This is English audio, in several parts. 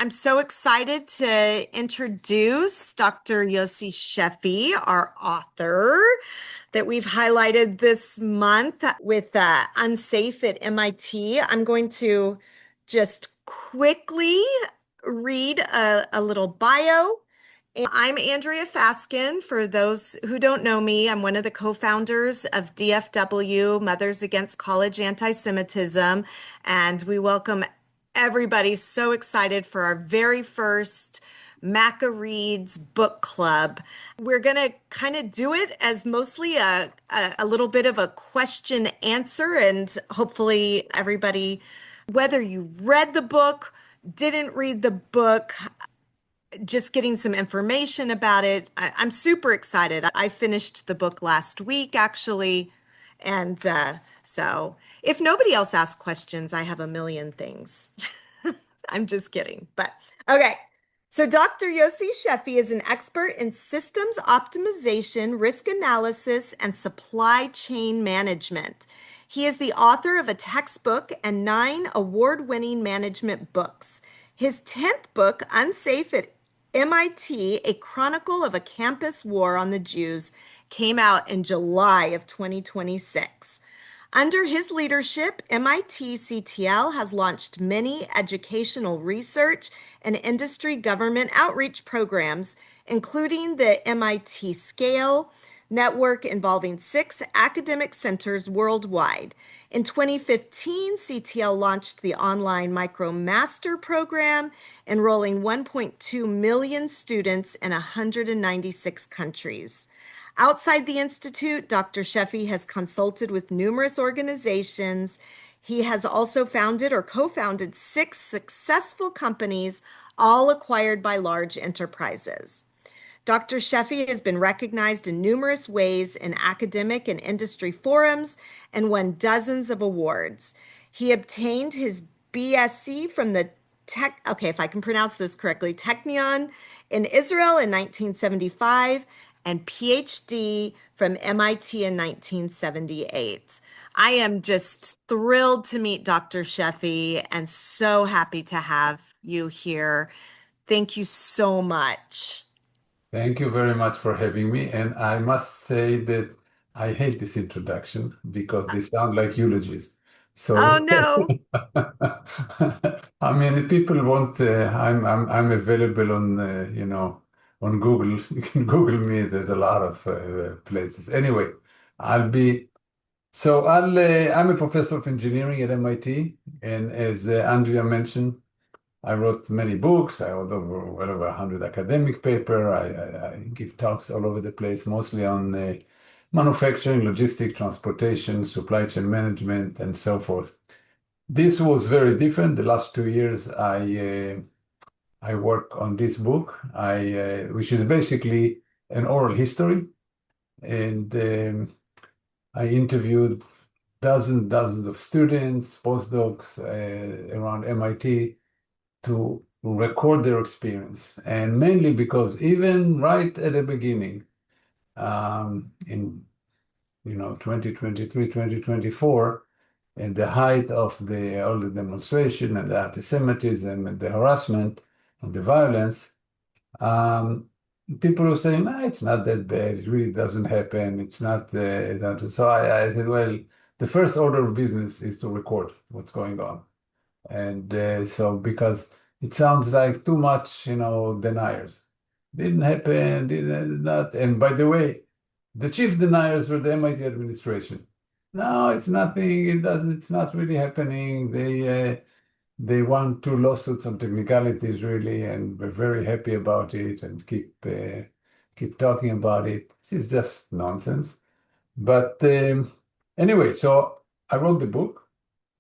I'm so excited to introduce Dr. Yossi Sheffi, our author, that we've highlighted this month with Unsafe at MIT. I'm going to just quickly read a little bio. I'm Andrea Faskin. For those who don't know me, I'm one of the co-founders of DFW Mothers Against College Antisemitism, and we welcome everybody. So excited for our very first MACA Reads book club. We're going to kind of do it as mostly a little bit of a question answer, and hopefully everybody, whether you read the book, didn't read the book, just getting some information about it. I'm super excited. I finished the book last week, actually. And so if nobody else asks questions, I have a million things. I'm just kidding. But okay. So Dr. Yossi Sheffi is an expert in systems optimization, risk analysis, and supply chain management. He is the author of a textbook and 9 award-winning management books. His 10th book, Unsafe at MIT, A Chronicle of a Campus War on the Jews, came out in July of 2026. Under his leadership, MIT CTL has launched many educational research and industry government outreach programs, including the MIT Scale network involving 6 academic centers worldwide. In 2015, CTL launched the online MicroMaster program, enrolling 1.2 million students in 196 countries. Outside the Institute, Dr. Sheffi has consulted with numerous organizations. He has also founded or co-founded 6 successful companies, all acquired by large enterprises. Dr. Sheffi has been recognized in numerous ways in academic and industry forums and won dozens of awards. He obtained his BSc from the if I can pronounce this correctly, Technion in Israel in 1975 and PhD from MIT in 1978. I am just thrilled to meet Dr. Sheffi and so happy to have you here. Thank you so much. Thank you very much for having me. And I must say that I hate this introduction because they sound like eulogies. Oh So, no. I mean, people want, I'm available on, on Google. You can Google me. There's a lot of places. Anyway, I'll be, I'm a professor of engineering at MIT. And as Andrea mentioned, I wrote many books. I wrote well over 100 academic paper. I give talks all over the place, mostly on manufacturing, logistics, transportation, supply chain management, and so forth. This was very different. The last 2 years, I work on this book, which is basically an oral history, and I interviewed dozens of students, postdocs around MIT to record their experience. And mainly because even right at the beginning, in 2023, 2024, in the height of all the demonstration and the antisemitism and the harassment and the violence, people were saying, nah, it's not that bad. It really doesn't happen. It's not. So I said, well, the first order of business is to record what's going on. And so because it sounds like too much, deniers. Didn't happen, did not. And by the way, the chief deniers were the MIT administration. No, it's nothing. It doesn't. It's not really happening. They won 2 lawsuits on technicalities, really, and we're very happy about it and keep talking about it. This is just nonsense. But anyway, so I wrote the book.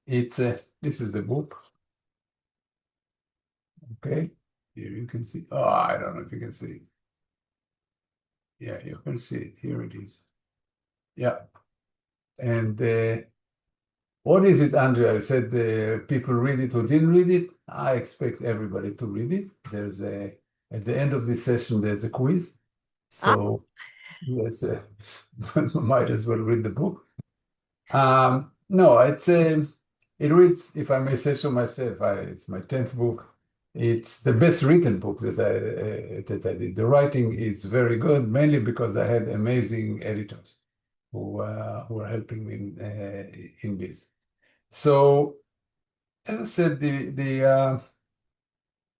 It's this is the book. Okay, here you can see. Oh, I don't know if you can see it. Yeah, you can see it. Here it is. Yeah. And what is it, Andrea? I said people read it who didn't read it. I expect everybody to read it. At the end of this session, there's a quiz. Ah, So let's might as well read the book. No, it reads, if I may say so myself, it's my 10th book. It's the best written book that I did. The writing is very good, mainly because I had amazing editors who are helping me in this. So, as I said, the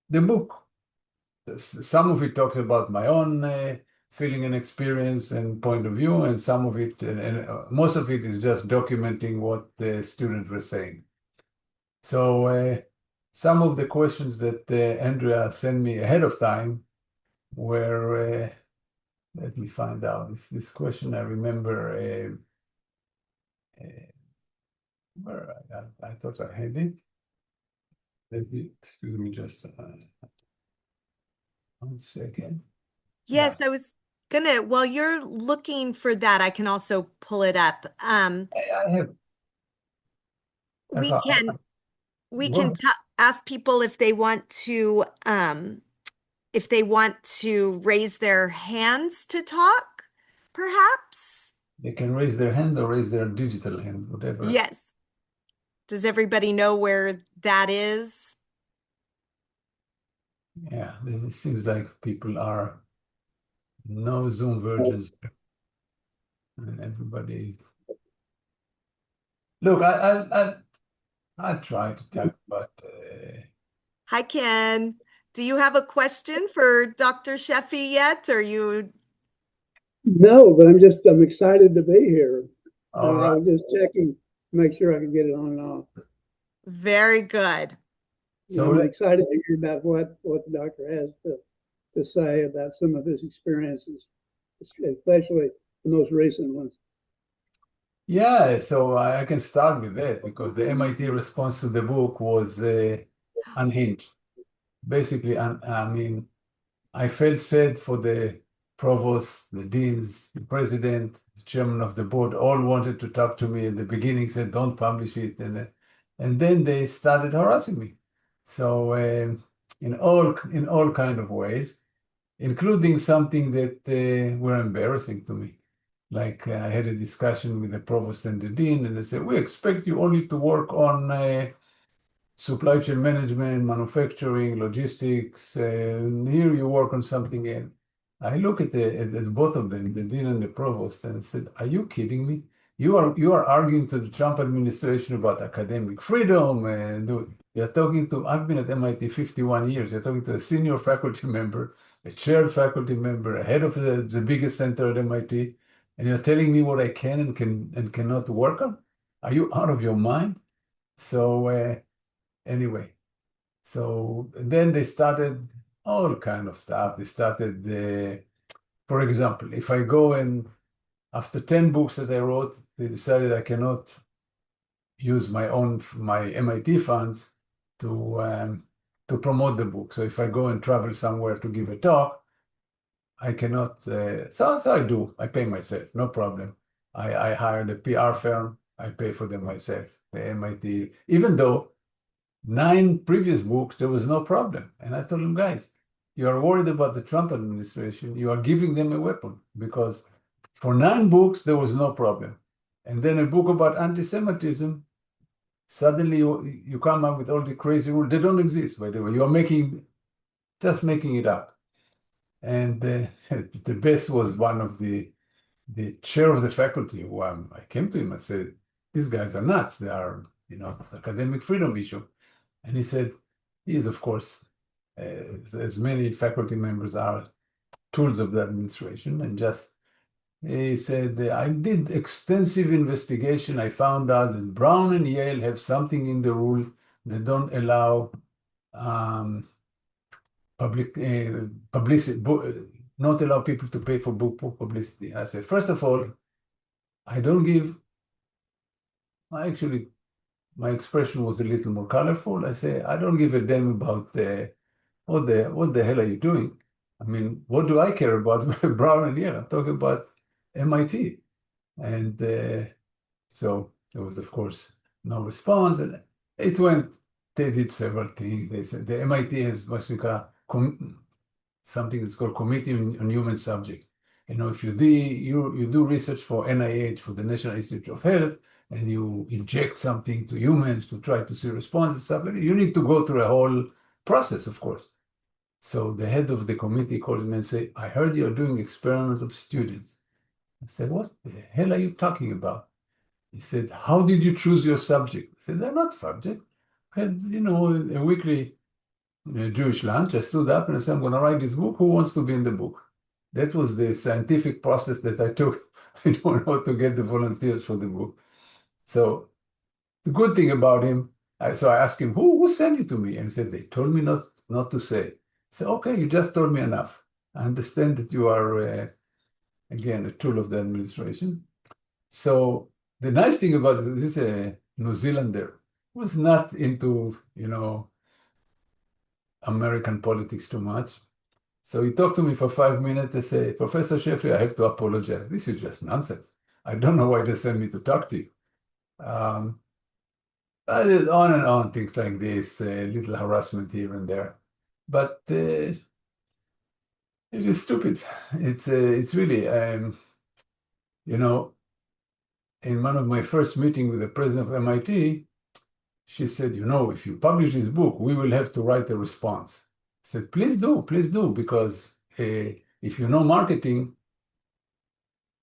book, some of it talks about my own feeling and experience and point of view, and some of it, and most of it is just documenting what the students were saying. So some of the questions that Andrea sent me ahead of time were, let me find out. This question I remember where I thought I had it. Excuse me just 1 second. Yeah, Yes, I was gonna, while you're looking for that, I can also pull it up. I have. We can we can Go ask people if they want to raise their hands to talk, perhaps. They can raise their hand or raise their digital hand, whatever. Yes. Does everybody know where that is? Yeah, it seems like people are no Zoom virgins, and everybody is. Look, I try to talk about. Hi, Ken. Do you have a question for Dr. Sheffi yet? Or you No, but I'm excited to be here. All I right. was just checking to make sure I could get it on and off. very good? And So I'm excited to hear about what the doctor has to say about some of his experiences, especially the most recent ones. yeah, so I can start with that because the MIT response to the book was unhinged. Basically, I mean, I felt sad for the provost, the deans, the president, the chairman of the board, all wanted to talk to me in the beginning, said, don't publish it. And then they started harassing me. So in all kind of ways, including something that were embarrassing to me. Like I had a discussion with the provost and the dean, and they said, we expect you only to work on supply chain management, manufacturing, logistics. Here you work on something else. I look at both of them, the dean and the provost, and said, "Are you kidding me? You are arguing to the Trump administration about academic freedom, and you're talking to. I've been at MIT 51 years. You're talking to a senior faculty member, a chaired faculty member, a head of the biggest center at MIT, and you're telling me what I can and cannot work on? Are you out of your mind?" So. Anyway, so then they started all kind of stuff. They started, for example, if I go and after 10 books that I wrote, they decided I cannot use my MIT funds to promote the book. So if I go and travel somewhere to give a talk, I cannot. So I do. I pay myself, no problem. I hired a PR firm. I pay for them myself. The MIT, even though 9 previous books, there was no problem. And I told them, guys, you are worried about the Trump administration. You are giving them a weapon because for 9 books, there was no problem. And then a book about anti-Semitism, suddenly you come up with all the crazy rules. They don't exist, by the way. You are just making it up. And the best was one of the chair of the faculty who I came to him and said, these guys are nuts. They are, it's academic freedom issue. And he said, he is, of course, as many faculty members are tools of the administration. And just, he said, I did extensive investigation. I found out that Brown and Yale have something in the rule that don't allow publicity, not allow people to pay for book publicity. I said, first of all, I don't give, actually, my expression was a little more colorful. I say, I don't give a damn about what the hell are you doing? I mean, what do I care about Brown and Yale? I'm talking about MIT. And so there was, of course, no response. And it went, they did several things. They said the MIT has what we call something that's called Committee on Human Subjects. If you do research for NIH, for the National Institute of Health, and you inject something to humans to try to see response and stuff like that, you need to go through a whole process, of course. So the head of the committee calls me and say, I heard you're doing experiments of students. I said, what the hell are you talking about? He said, how did you choose your subject? I said, they're not subject. I had, a weekly Jewish lunch. I stood up and I said, I'm going to write this book. Who wants to be in the book? That was the scientific process that I took. I don't know how to get the volunteers for the book. So the good thing about him, so I asked him, who sent it to me? And he said, they told me not to say. I said, okay, you just told me enough. I understand that you are, again, a tool of the administration. So the nice thing about this New Zealander was not into, American politics too much. So he talked to me for 5 minutes and said, Professor Sheffi, I have to apologize. This is just nonsense. I don't know why they sent me to talk to you. On and on, things like this, little harassment here and there. But it is stupid. It's really, in one of my first meetings with the president of MIT, she said, if you publish this book, we will have to write a response. I said, please do, because if you know marketing,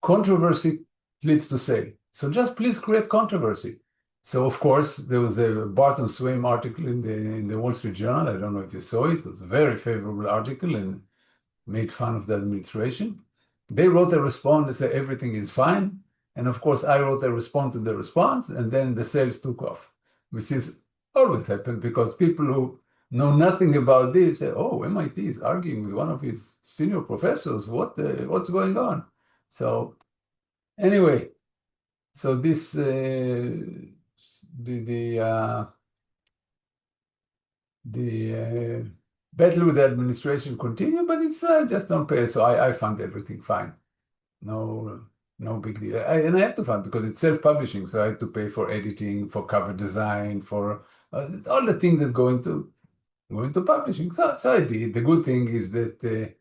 controversy leads to sale. So just please create controversy. So of course, there was a Barton Swaim article in the Wall Street Journal. I don't know if you saw it. It was a very favorable article and made fun of the administration. They wrote a response that said everything is fine. And of course, I wrote a response to the response, and then the sales took off, which is always happened because people who know nothing about this say, oh, MIT is arguing with one of his senior professors. What's going on? So anyway, so this the battle with the administration continued, but it's just don't pay. So I fund everything fine. No big deal. And I have to fund because it's self-publishing. So I have to pay for editing, for cover design, for all the things that go into publishing. So I did. The good thing is that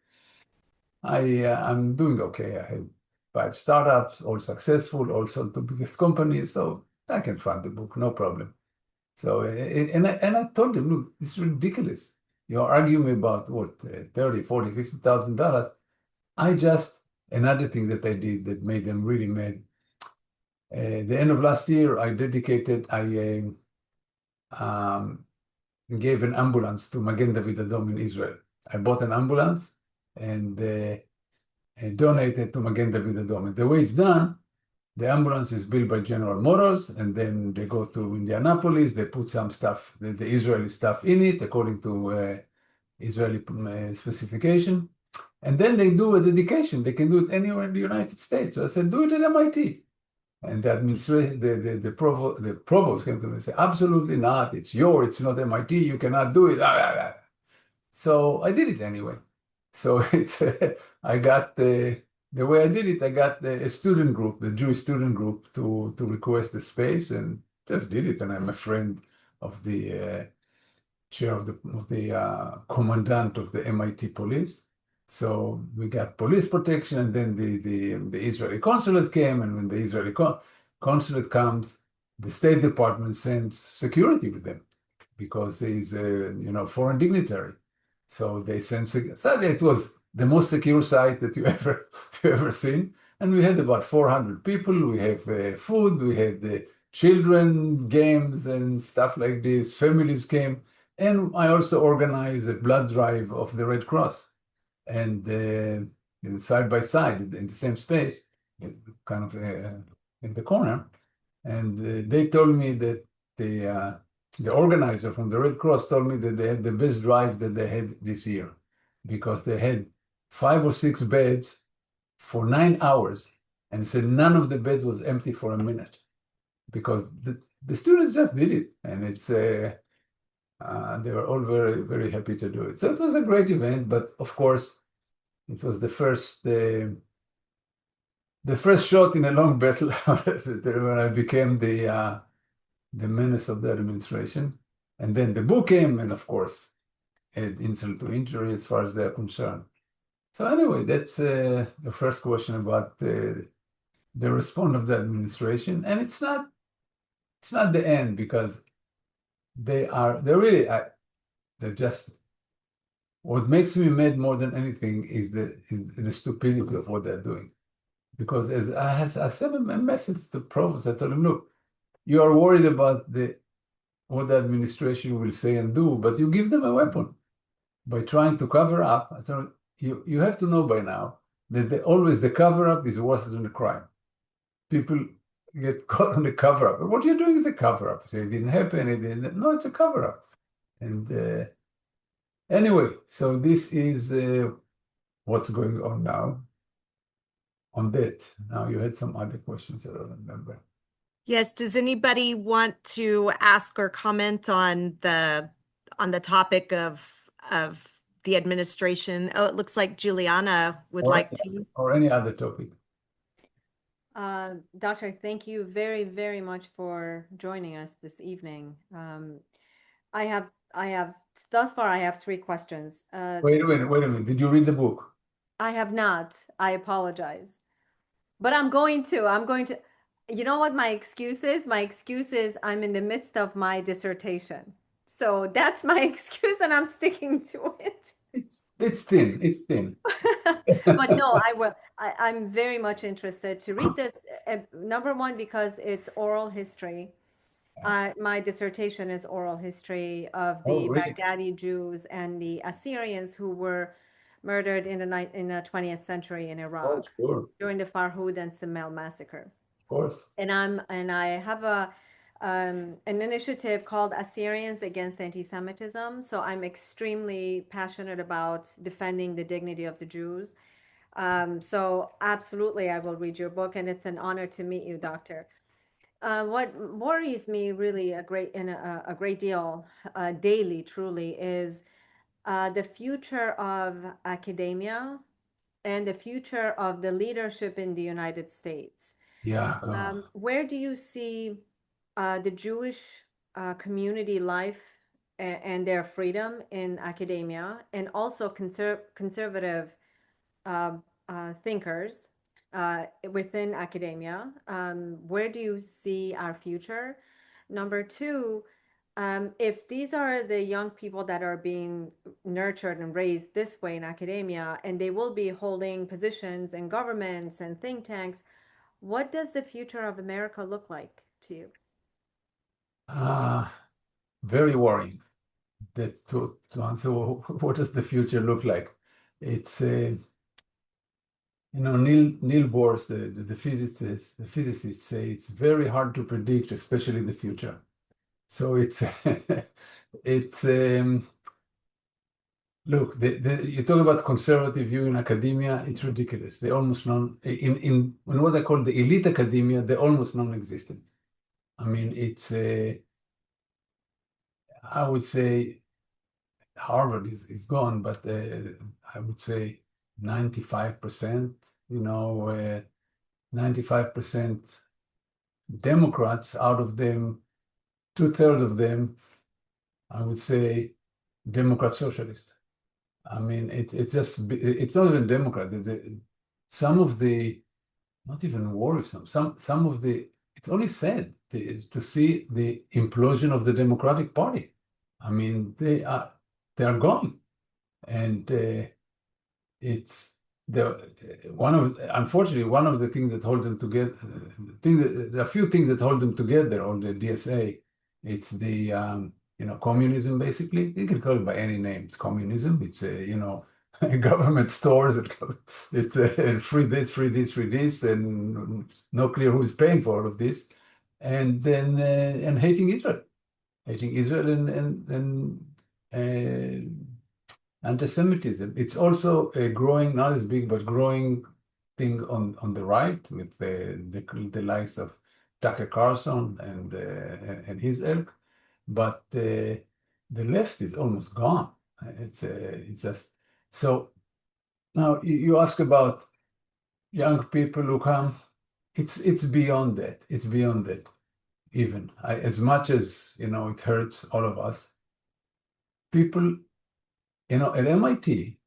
I'm doing okay. I have 5 startups, all successful, all sold to biggest companies. So I can fund the book, no problem. So, and I told him, look, this is ridiculous. You're arguing about what, 30, 40, $50,000. Another thing that I did that made them really mad. The end of last year, I gave an ambulance to Magen David Adom in Israel. I bought an ambulance and donated to Magen David Adom. And the way it's done, the ambulance is built by General Motors, and then they go to Indianapolis. They put some stuff, the Israeli stuff in it, according to Israeli specification. And then they do a dedication. They can do it anywhere in the United States. So I said, do it at MIT. And the administration, the provost came to me and said, absolutely not. It's not MIT. You cannot do it. So I did it anyway. So I got the way I did it, I got a student group, the Jewish student group, to request the space, and just did it. And I'm a friend of the chair of the commandant of the MIT police. So we got police protection, and then the Israeli consulate came, and when the Israeli consulate comes, the State Department sends security with them because he's a foreign dignitary. So they sent so it was the most secure site that you ever seen. And we had about 400 people. We have food. We had children games and stuff like this. Families came. And I also organized a blood drive of the Red Cross. And side by side in the same space, kind of in the corner. And they told me that the organizer from the Red Cross told me that they had the best drive that they had this year because they had 5 or 6 beds for 9 hours, and said none of the beds was empty for a minute because the students just did it, and it's they were all very, very happy to do it. So it was a great event, but of course it was the first shot in a long battle when I became the menace of the administration. And then the book came, and of course, add insult to injury as far as they're concerned. So anyway, that's the first question about the response of the administration. And it's not the end, because they're really, They're just, what makes me mad more than anything is the stupidity of what they're doing. Because as I sent a message to provost, I told him, look, you are worried about what the administration will say and do, but you give them a weapon by trying to cover up. I thought, you have to know by now that always the cover-up is worse than the crime. People get caught on the cover-up. What you're doing is a cover-up. So it didn't happen. It didn't. No, it's a cover-up. And anyway, so this is what's going on now on that. Now you had some other questions I don't remember. Yes, does anybody want to ask or comment on the topic of the administration? Oh, it looks like Juliana would like to. Or any other topic. Doctor, thank you very, very much for joining us this evening. I have thus far I have 3 questions. Wait a minute. Did you read the book? I have not. I apologize. But I'm going to. You know what my excuse is? My excuse is I'm in the midst of my dissertation. So that's my excuse and I'm sticking to it. It's thin. It's thin. But no, I will. I'm very much interested to read this. Number one, because it's oral history. My dissertation is oral history of the really? Baghdadi Jews and the Assyrians who were murdered in the 20th century in Iraq Sure. during the Farhud and Simel massacre. Of course. And I have an initiative called Assyrians Against Antisemitism. So I'm extremely passionate about defending the dignity of the Jews. So absolutely, I will read your book, and it's an honor to meet you, Doctor. What worries me really a great deal daily, truly, is the future of academia and the future of the leadership in the United States. Yeah. Where do you see the Jewish community life and their freedom in academia, and also conservative thinkers within academia? Where do you see our future? Number 2, if these are the young people that are being nurtured and raised this way in academia, and they will be holding positions in governments and think tanks, what does the future of America look like to you? Very worrying. That to answer what does the future look like? It's Neil Bohr, the physicists say it's very hard to predict, especially the future. So it's it's look, you talk about conservative view in academia, it's ridiculous. They almost in what I call the elite academia, they're almost non-existent. I mean, it's I would say Harvard is gone, but I would say 95%, 95% Democrats, out of them, 2/3 of them, I would say Democrat socialist. I mean, it's not even Democrat. Some of the, not even worrisome, some of the, it's only sad to see the implosion of the Democratic Party. I mean, they are gone. And it's unfortunately, one of the things that hold them together, there are a few things that hold them together on the DSA. It's the, communism, basically. You can call it by any name. It's communism. It's, government stores. It's free this, free this, free this, and no clear who's paying for all of this. And then, and hating Israel and antisemitism. It's also a growing, not as big, but growing thing on the right with the likes of Tucker Carlson and his ilk. But the left is almost gone. It's just so. Now you ask about young people who come. It's beyond that. It's beyond that. Even as much as it hurts all of us. People, at MIT,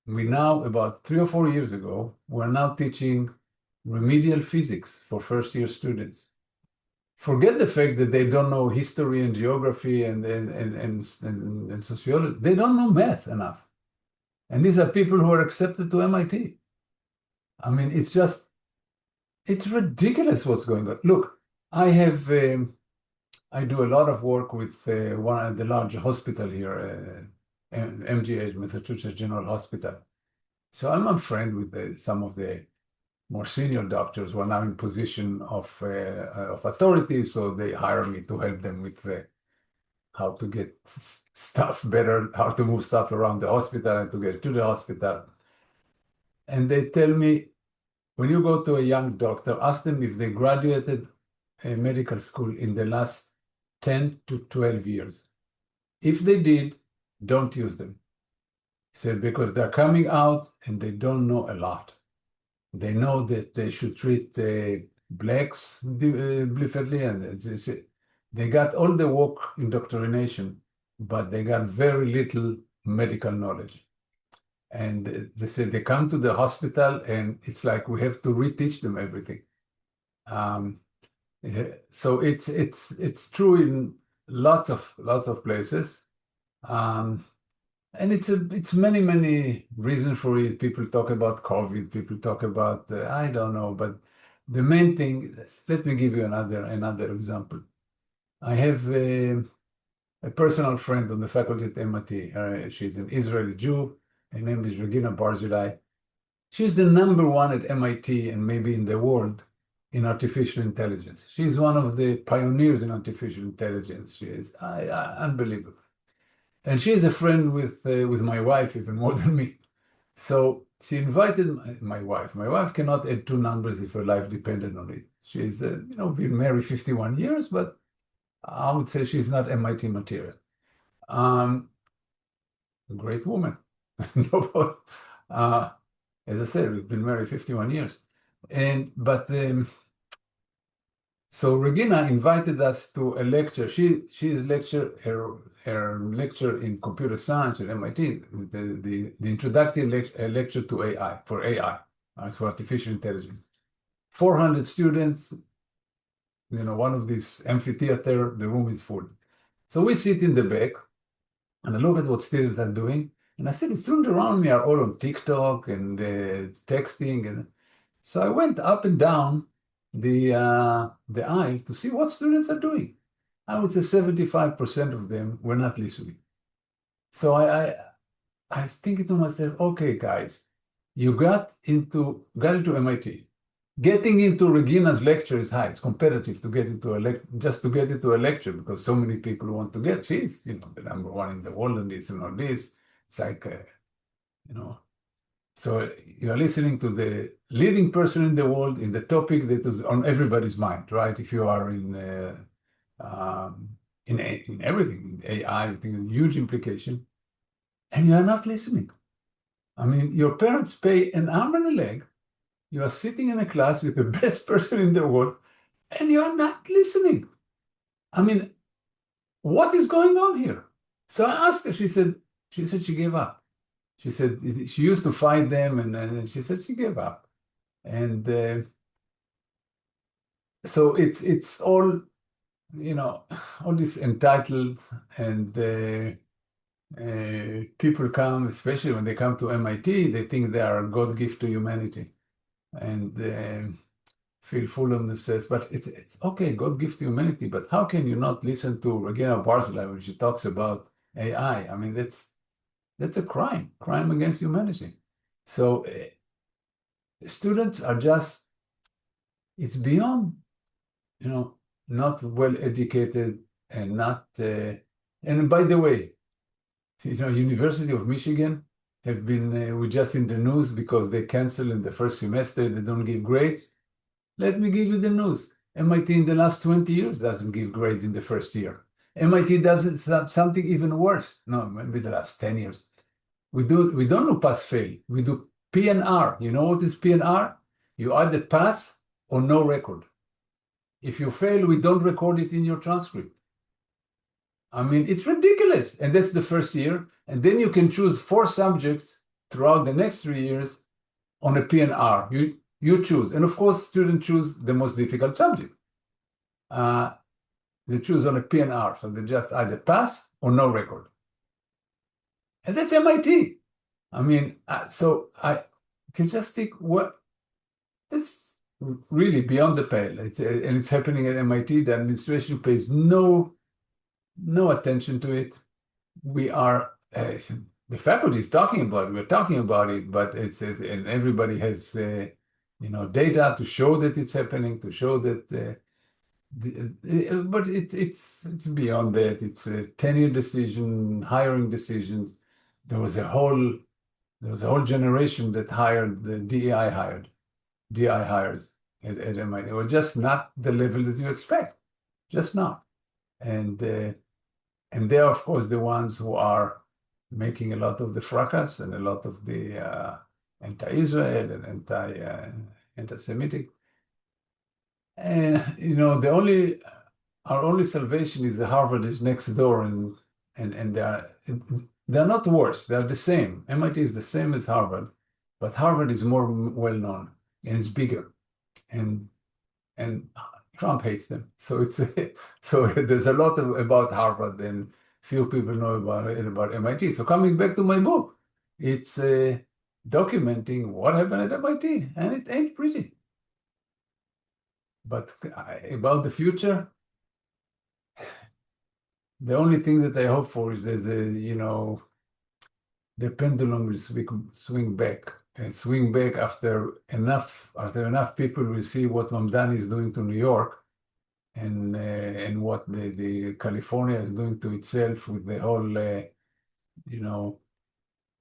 we now, about 3 or 4 years ago, we're now teaching remedial physics for first-year students. forget the fact that they don't know history and geography and sociology. They don't know math enough. And these are people who are accepted to MIT. I mean, it's ridiculous what's going on. Look, I do a lot of work with one of the large hospital here, MGH, Massachusetts General Hospital. So I'm a friend with some of the more senior doctors who are now in position of authority, so they hire me to help them with how to get stuff better, how to move stuff around the hospital and to get to the hospital. And they tell me, when you go to a young doctor, ask them if they graduated a medical school in the last 10 to 12 years. If they did, don't use them. Say, because they're coming out and they don't know a lot. They know that they should treat blacks differently, and they got all the woke indoctrination, but they got very little medical knowledge. And they say they come to the hospital, and it's like we have to reteach them everything. So it's true in lots of places. And it's many reasons for it. People talk about COVID, people talk about, I don't know, but the main thing, let me give you another example. I have a personal friend on the faculty at MIT. She's an Israeli Jew. Her name is Regina Barzilai. She's the #1 at MIT and maybe in the world in artificial intelligence. She's one of the pioneers in artificial intelligence. She is unbelievable. And she is a friend with my wife, even more than me. So she invited my wife. My wife cannot add 2 numbers if her life depended on it. She's been married 51 years, but I would say she's not MIT material. A great woman. As I said, we've been married 51 years. So Regina invited us to a lecture. She's her lecture in computer science at MIT, the introductory lecture to AI, for artificial intelligence. 400 students, one of these amphitheater, the room is full. So we sit in the back, and I look at what students are doing, and I see the students around me are all on TikTok and texting, and so I went up and down the aisle to see what students are doing. I would say 75% of them were not listening. So I was thinking to myself, okay, guys, you got into MIT. Getting into Regina's lecture is high. It's competitive to get into a lecture because so many people want to get. She's the #1 in the world and this and all this. It's like So you're listening to the leading person in the world in the topic that is on everybody's mind, right? If you are in everything, in AI, I think a huge implication, and you are not listening. I mean, your parents pay an arm and a leg. You are sitting in a class with the best person in the world, and you are not listening. I mean, what is going on here? So I asked her. She said she gave up. She said she used to fight them, and she said she gave up. And so it's all, all this entitled, and people come, especially when they come to MIT, they think they are a God gift to humanity, and feel full of themselves. But it's okay, God gift to humanity. But how can you not listen to Regina Barzilai when she talks about AI? I mean, that's a crime against humanity. So students are just, it's beyond, not well educated and not, and by the way, University of Michigan have been, we just in the news because they cancel in the first semester, they don't give grades. Let me give you the news. MIT in the last 20 years doesn't give grades in the first year. MIT does something even worse. No, maybe the last 10 years. We don't do pass-fail. We do P&R. You know what is P&R? You either pass or no record. If you fail, we don't record it in your transcript. I mean, it's ridiculous. And that's the first year. And then you can choose 4 subjects throughout the next 3 years on a P&R. You choose. And of course, students choose the most difficult subject. they choose on a PNR, so they just either pass or no record. And that's MIT. I mean, so I can just think, what, that's really beyond the pale. And it's happening at MIT. The administration pays no attention to it. We are, the faculty is talking about it. We're talking about it, but and everybody has, data to show that it's happening, to show that. But it's beyond that. It's a tenure decision, hiring decisions. There was a whole generation that hired the DI hires at MIT. They were just not the level that you expect, just not. And they're of course the ones who are making a lot of the fracas and a lot of the anti-Israel and anti-Semitic. And our only salvation is that Harvard is next door, and they're not worse. They're the same. MIT is the same as Harvard, but Harvard is more well known and it's bigger, and Trump hates them. So so there's a lot about Harvard, and few people know about MIT. So coming back to my book, it's documenting what happened at MIT, and it ain't pretty. But about the future, the only thing that I hope for is that the pendulum will swing back, and swing back after enough people will see what Mamdani is doing to New York, and what the California is doing to itself with the whole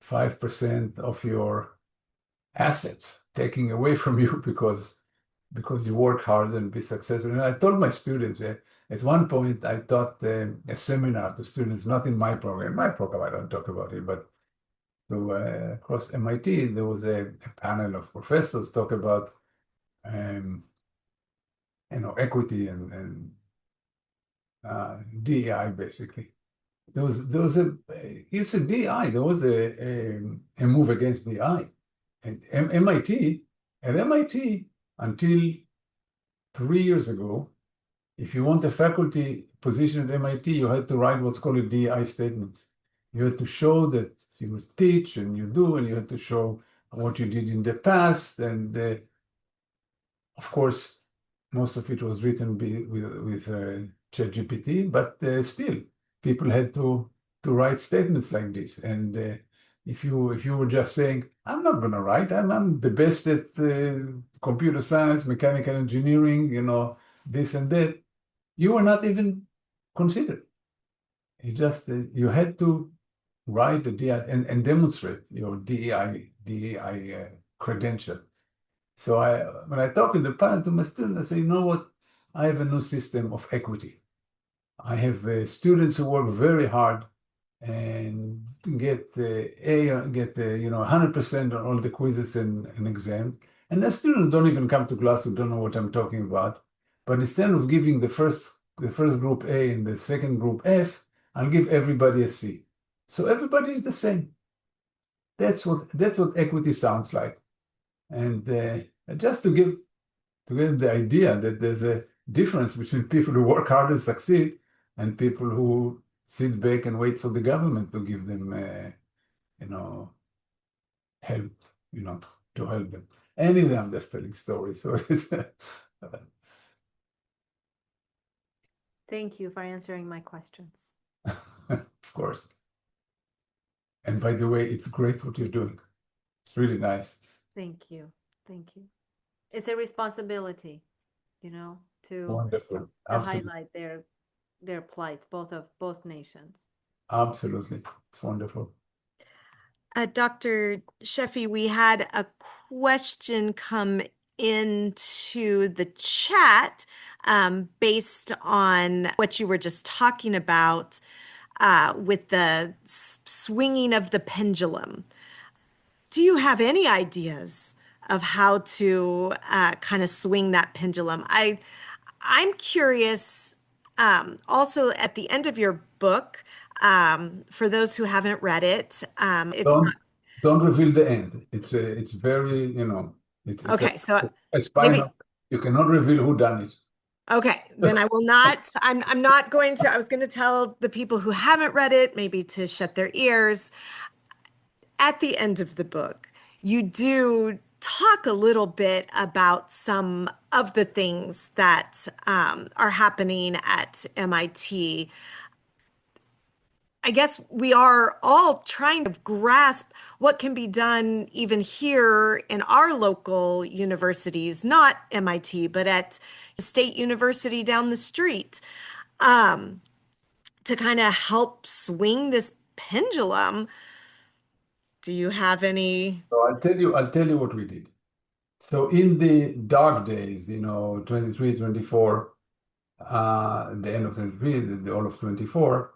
5% of your assets taking away from you because you work hard and be successful. And I told my students, at one point I taught a seminar to students, not in my program. My program, I don't talk about it, but across MIT, there was a panel of professors talk about equity and DEI, basically. It's a DEI. There was a move against DEI. At MIT, until 3 years ago, if you want a faculty position at MIT, you had to write what's called a DEI statements. You had to show that you teach and you do, and you had to show what you did in the past. And of course, most of it was written with ChatGPT, but still, people had to write statements like this. And if you were just saying, I'm not going to write, I'm the best at computer science, mechanical engineering, this and that, you were not even considered. You had to write the DEI and demonstrate your DEI credential. So when I talk in the panel to my students, I say, you know what? I have a new system of equity. I have students who work very hard and get 100% on all the quizzes and exams. And the students don't even come to class who don't know what I'm talking about. But instead of giving the first group A and the second group F, I'll give everybody a C. So everybody is the same. That's what equity sounds like. And just to give the idea that there's a difference between people who work hard and succeed and people who sit back and wait for the government to give them, help, to help them. Anyway, I'm just telling stories. So it's Thank you for answering my questions. of course. And by the way, it's great what you're doing. It's really nice. Thank you. Thank you. It's a responsibility, to Wonderful. Absolutely. highlight their plight, both nations. Absolutely. It's wonderful. Dr. Sheffi, we had a question come into the chat based on what you were just talking about with the swinging of the pendulum. Do you have any ideas of how to kind of swing that pendulum? I'm curious. Also, at the end of your book, for those who haven't read it, Don't reveal the end. It's very, it's okay. So a spy maybe novel. You cannot reveal who done it. Okay, then I will not. I'm not going to. I was going to tell the people who haven't read it maybe to shut their ears. At the end of the book, you do talk a little bit about some of the things that are happening at MIT. I guess we are all trying to grasp what can be done even here in our local universities, not MIT, but at a state university down the street, to kind of help swing this pendulum. Do you have any? So I'll tell you what we did. So in the dark days, 23, 24, the end of 23, the all of 24,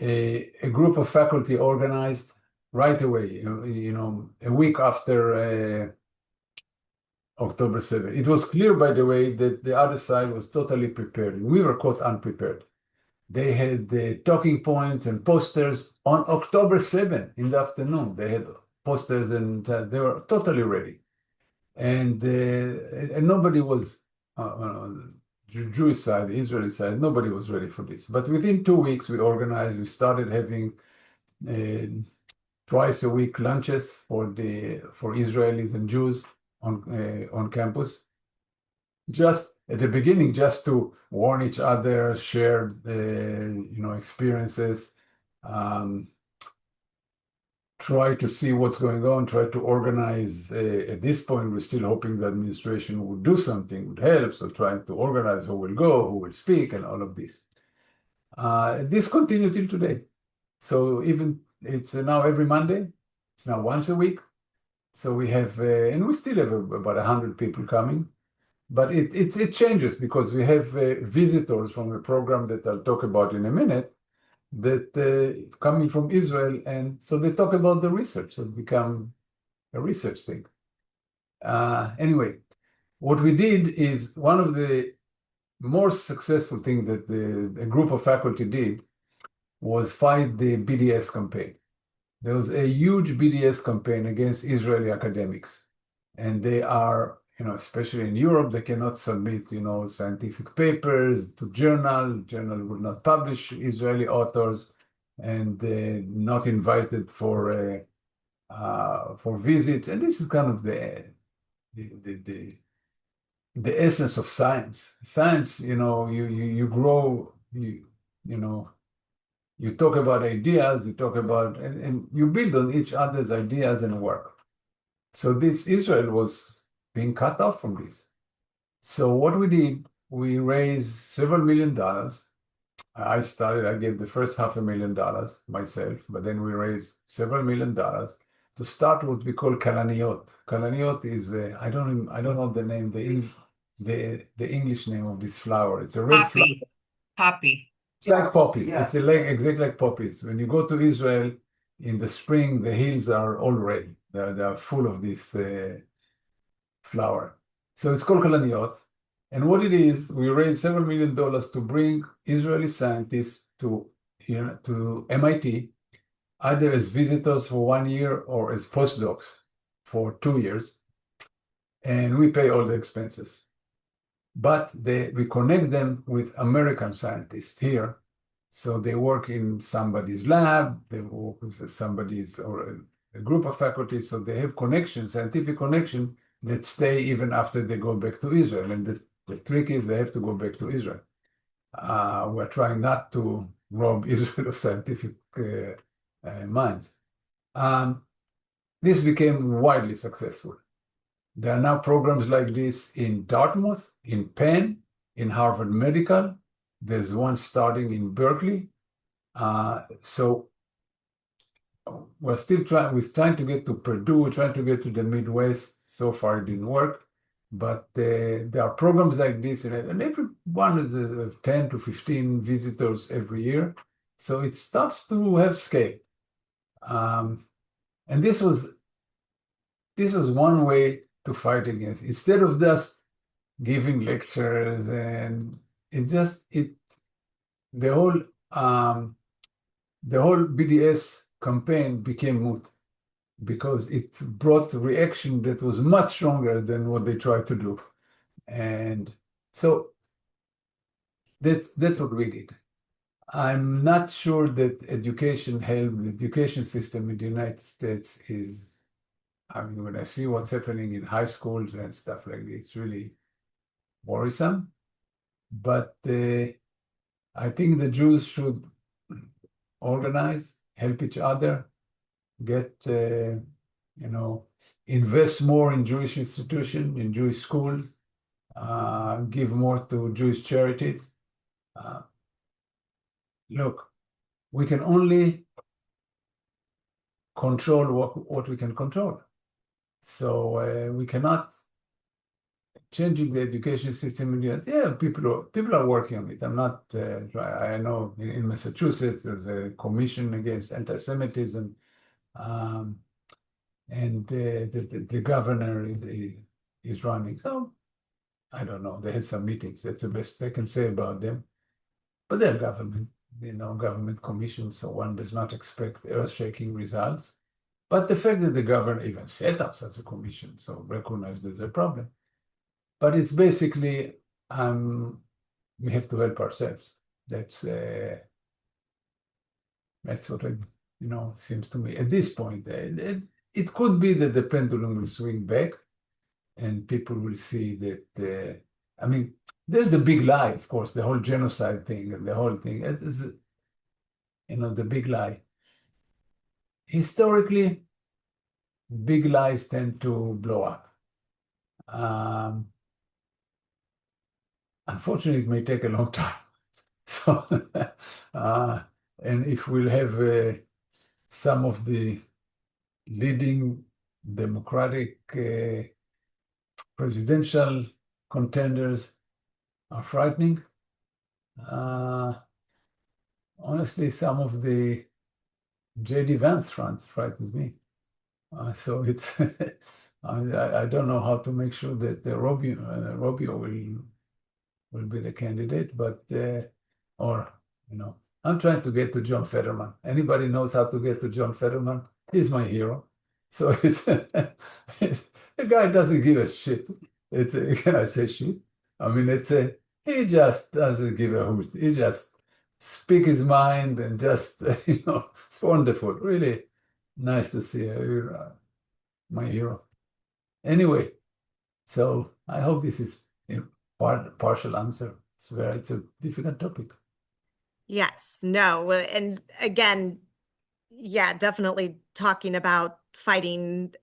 a group of faculty organized right away, a week after October 7th. It was clear, by the way, that the other side was totally prepared. We were caught unprepared. They had talking points and posters on October 7th in the afternoon. They had posters and they were totally ready. And nobody was, Jewish side, Israeli side, nobody was ready for this. But within 2 weeks, we organized, we started having twice a week lunches for Israelis and Jews on campus. Just at the beginning, just to warn each other, share experiences, try to see what's going on, try to organize. At this point, we're still hoping the administration would do something, would help. So trying to organize who will go, who will speak, and all of this. This continued till today. So even it's now every Monday. It's now once a week. So we have, and we still have about 100 people coming. But it changes because we have visitors from a program that I'll talk about in a minute that coming from Israel, and so they talk about the research. So it become a research thing. Anyway, what we did is one of the more successful things that a group of faculty did was fight the BDS campaign. There was a huge BDS campaign against Israeli academics, and they are, especially in Europe, they cannot submit, scientific papers to journal. Journal will not publish Israeli authors, and not invited for visits. And this is kind of the essence of science. Science, you grow, you talk about ideas, you talk about, and you build on each other's ideas and work. So this Israel was being cut off from this. So what we did, we raised several $1 million. I gave the first $500,000 myself, but then we raised several $1 million to start what we call kalaniot. Kalaniot is, I don't know the name, the English name of this flower. It's a red flower. Poppy. It's like poppies. Yeah. It's exactly like poppies. When you go to Israel in the spring, the hills are all red. They are full of this flower. So it's called kalaniot. And what it is, we raised several $1 million to bring Israeli scientists to MIT, either as visitors for 1 year or as postdocs for 2 years. And we pay all the expenses. But we connect them with American scientists here. So they work in somebody's lab, they work with somebody's or a group of faculty. So they have connections, scientific connection that stay even after they go back to Israel. And the trick is they have to go back to Israel. We're trying not to rob Israel of scientific minds. This became widely successful. There are now programs like this in Dartmouth, in Penn, in Harvard Medical. There's one starting in Berkeley. So we're trying to get to Purdue, we're trying to get to the Midwest. So far it didn't work. But there are programs like this, and every one is 10 to 15 visitors every year. So it starts to have scale. And this was one way to fight against. Instead of just giving lectures, and the whole BDS campaign became moot because it brought reaction that was much stronger than what they tried to do. And so That's what we did. I'm not sure that the education system in the United States is, I mean, when I see what's happening in high schools and stuff like this, it's really worrisome. But I think the Jews should organize, help each other, get, invest more in Jewish institutions, in Jewish schools, give more to Jewish charities. Look, we can only control what we can control. So we cannot changing the education system in the US. Yeah, people are working on it. I'm not. I know in Massachusetts there's a commission against antisemitism, and the governor is running. So I don't know. They had some meetings. That's the best I can say about them. But they're government commissions, so one does not expect earth-shaking results. But the fact that the governor even set up such a commission, so recognize there's a problem. But it's basically, we have to help ourselves. That's what seems to me. At this point, it could be that the pendulum will swing back and people will see that, I mean, there's the big lie, of course, the whole genocide thing and the whole thing. It's the big lie. Historically, big lies tend to blow up. Unfortunately, it may take a long time. So, and if we'll have some of the leading Democratic presidential contenders are frightening. Honestly, some of the J.D. Vance frightens me. So it's I don't know how to make sure that Rubio will be the candidate, but I'm trying to get to John Fetterman. Anybody knows how to get to John Fetterman? He's my hero. So it's the guy doesn't give a shit. Can I say shit? I mean, he just doesn't give a hoot. He just speak his mind and just it's wonderful. Really nice to see my hero. Anyway, so I hope this is partial answer. It's a difficult topic. Yes, no, and again, yeah, definitely talking about fighting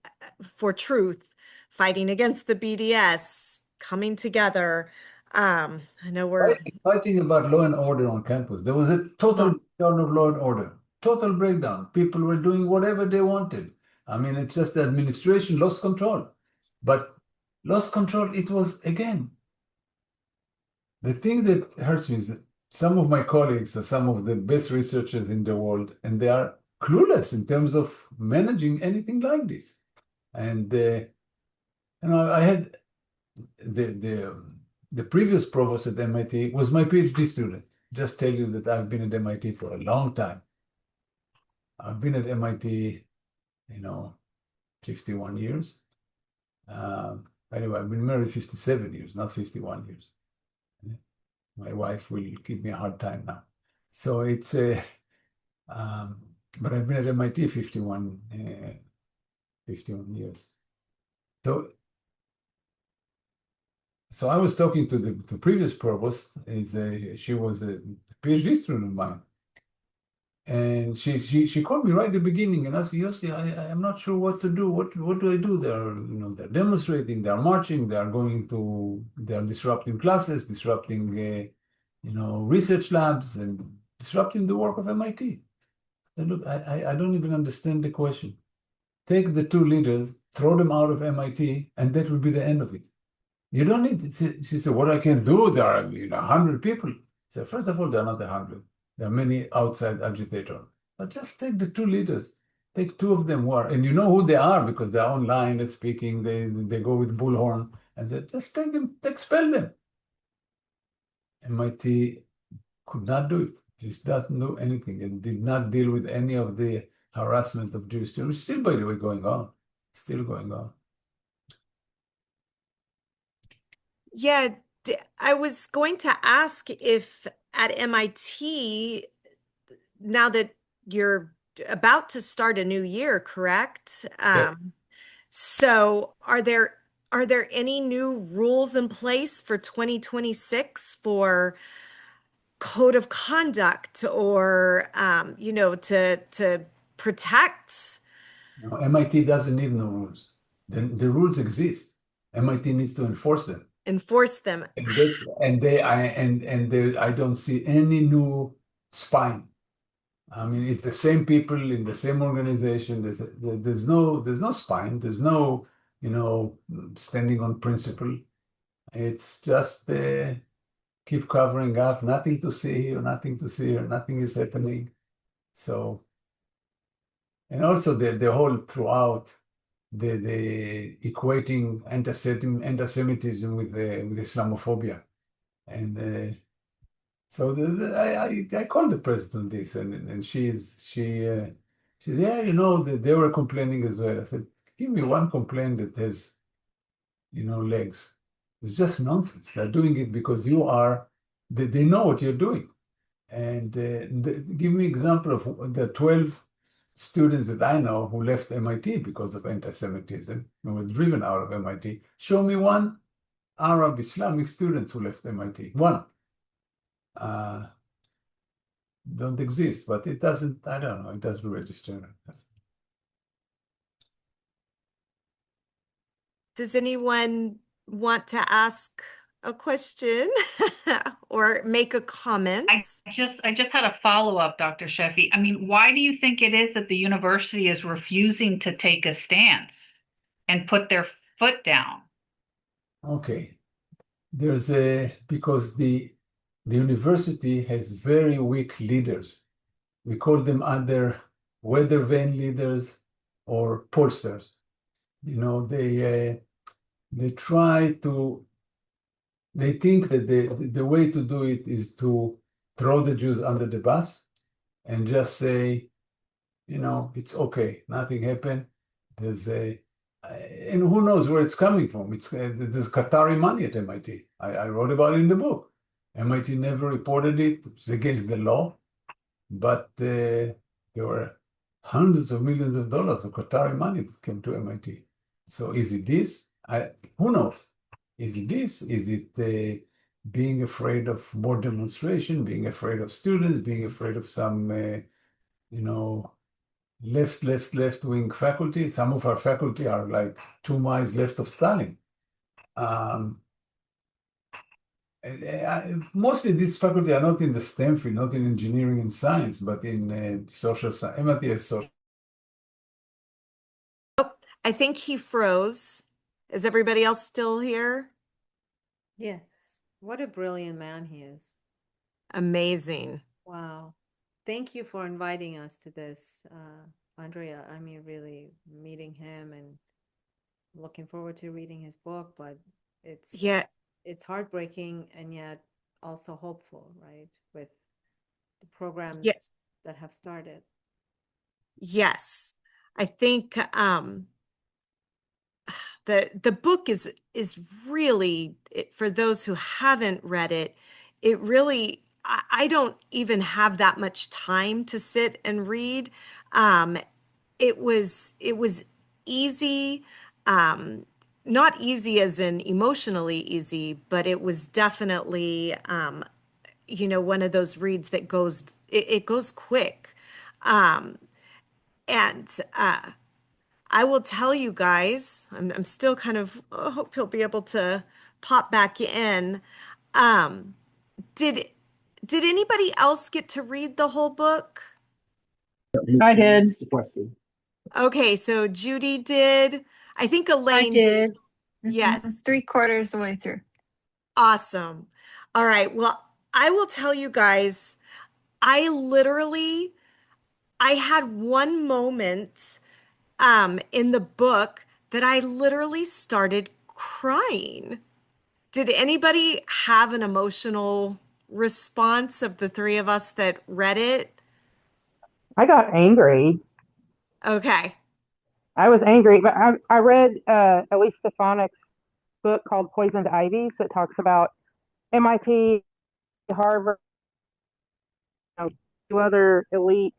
for truth, fighting against the BDS, coming together. I know we're fighting about law and order on campus. There was a total breakdown of law and order, total breakdown. People were doing whatever they wanted. I mean, it's just the administration lost control. But lost control, it was, again, the thing that hurts me is that some of my colleagues are some of the best researchers in the world, and they are clueless in terms of managing anything like this. And I had the previous provost at MIT was my PhD student. Just tell you that I've been at MIT for a long time. I've been at MIT, 51 years. Anyway, I've been married 57 years, not 51 years. My wife will give me a hard time now. So it's but I've been at MIT 51 years. So I was talking to the previous provost. She was a PhD student of mine, and she called me right at the beginning and asked me, Yossi, I'm not sure what to do. What do I do? They're demonstrating, they're marching, they're disrupting classes, disrupting research labs, and disrupting the work of MIT. And look, I don't even understand the question. Take the two leaders, throw them out of MIT, and that will be the end of it. You don't need, she said, what I can do, there are 100 people. So first of all, there are not 100. There are many outside agitators. But just take the two leaders. Take two of them who are, and you know who they are because they're online, they're speaking, they go with bullhorn, and say, just take them, expel them. MIT could not do it. Just doesn't do anything and did not deal with any of the harassment of Jewish students. Still, by the way, going on. Still going on. Yeah, I was going to ask if at MIT, now that you're about to start a new year, correct? Yeah. So are there any new rules in place for 2026 for code of conduct or to protect No, MIT doesn't need no rules. The rules exist. MIT needs to enforce them. enforce them? I don't see any new spine. I mean, it's the same people in the same organization. There's no spine. There's no, standing on principle. It's just keep covering up. Nothing to see here, nothing to see here. Nothing is happening. So, and also the whole throughout the equating antisemitism with Islamophobia, and so I called the president this, and she said, yeah, they were complaining as well. I said, give me one complaint that has legs. It's just nonsense. They're doing it because they know what you're doing. And give me example of the 12 students that I know who left MIT because of anti-Semitism and were driven out of MIT. Show me one Arab Islamic student who left MIT. One. Don't exist, but it doesn't, I don't know, it doesn't register. Does anyone want to ask a question or make a comment? I just had a follow-up, Dr. Sheffi. I mean, why do you think it is that the university is refusing to take a stance and put their foot down? Okay. Because the university has very weak leaders. We call them either weather vane leaders or pollsters. They think that the way to do it is to throw the Jews under the bus and just say, it's okay, nothing happened. And who knows where it's coming from? There's Qatari money at MIT. I wrote about it in the book. MIT never reported it. It's against the law, but there were hundreds of millions of dollars of Qatari money that came to MIT. So is it this? Who knows? Is it this? Is it being afraid of more demonstration, being afraid of students, being afraid of some, left-wing faculty? Some of our faculty are like 2 miles left of Stalin. Mostly these faculty are not in the STEM field, not in engineering and science, but in social science. MIT is social. I think he froze. Is everybody else still here? Yes. What a brilliant man he is. Amazing. Wow. Thank you for inviting us to this, Andrea. I mean, really meeting him and looking forward to reading his book, but it's heartbreaking and yet also hopeful, right? With the programs that have started. Yes. I think the book is really, for those who haven't read it, it really, I don't even have that much time to sit and read. It was easy, not easy as in emotionally easy, but it was definitely one of those reads that it goes quick. And I will tell you guys, I'm still kind of, I hope he'll be able to pop back in. Did anybody else get to read the whole book? I did. Okay, so Judy did. I think Elaine I did. Yes. 3/4 the way through. Awesome. All right. Well, I will tell you guys, I had one moment in the book that I literally started crying. Did anybody have an emotional response of the three of us that read it? I got angry. Okay. I was angry, but I read Elise Stefanik's book called Poisoned Ivies that talks about MIT, Harvard, two other elite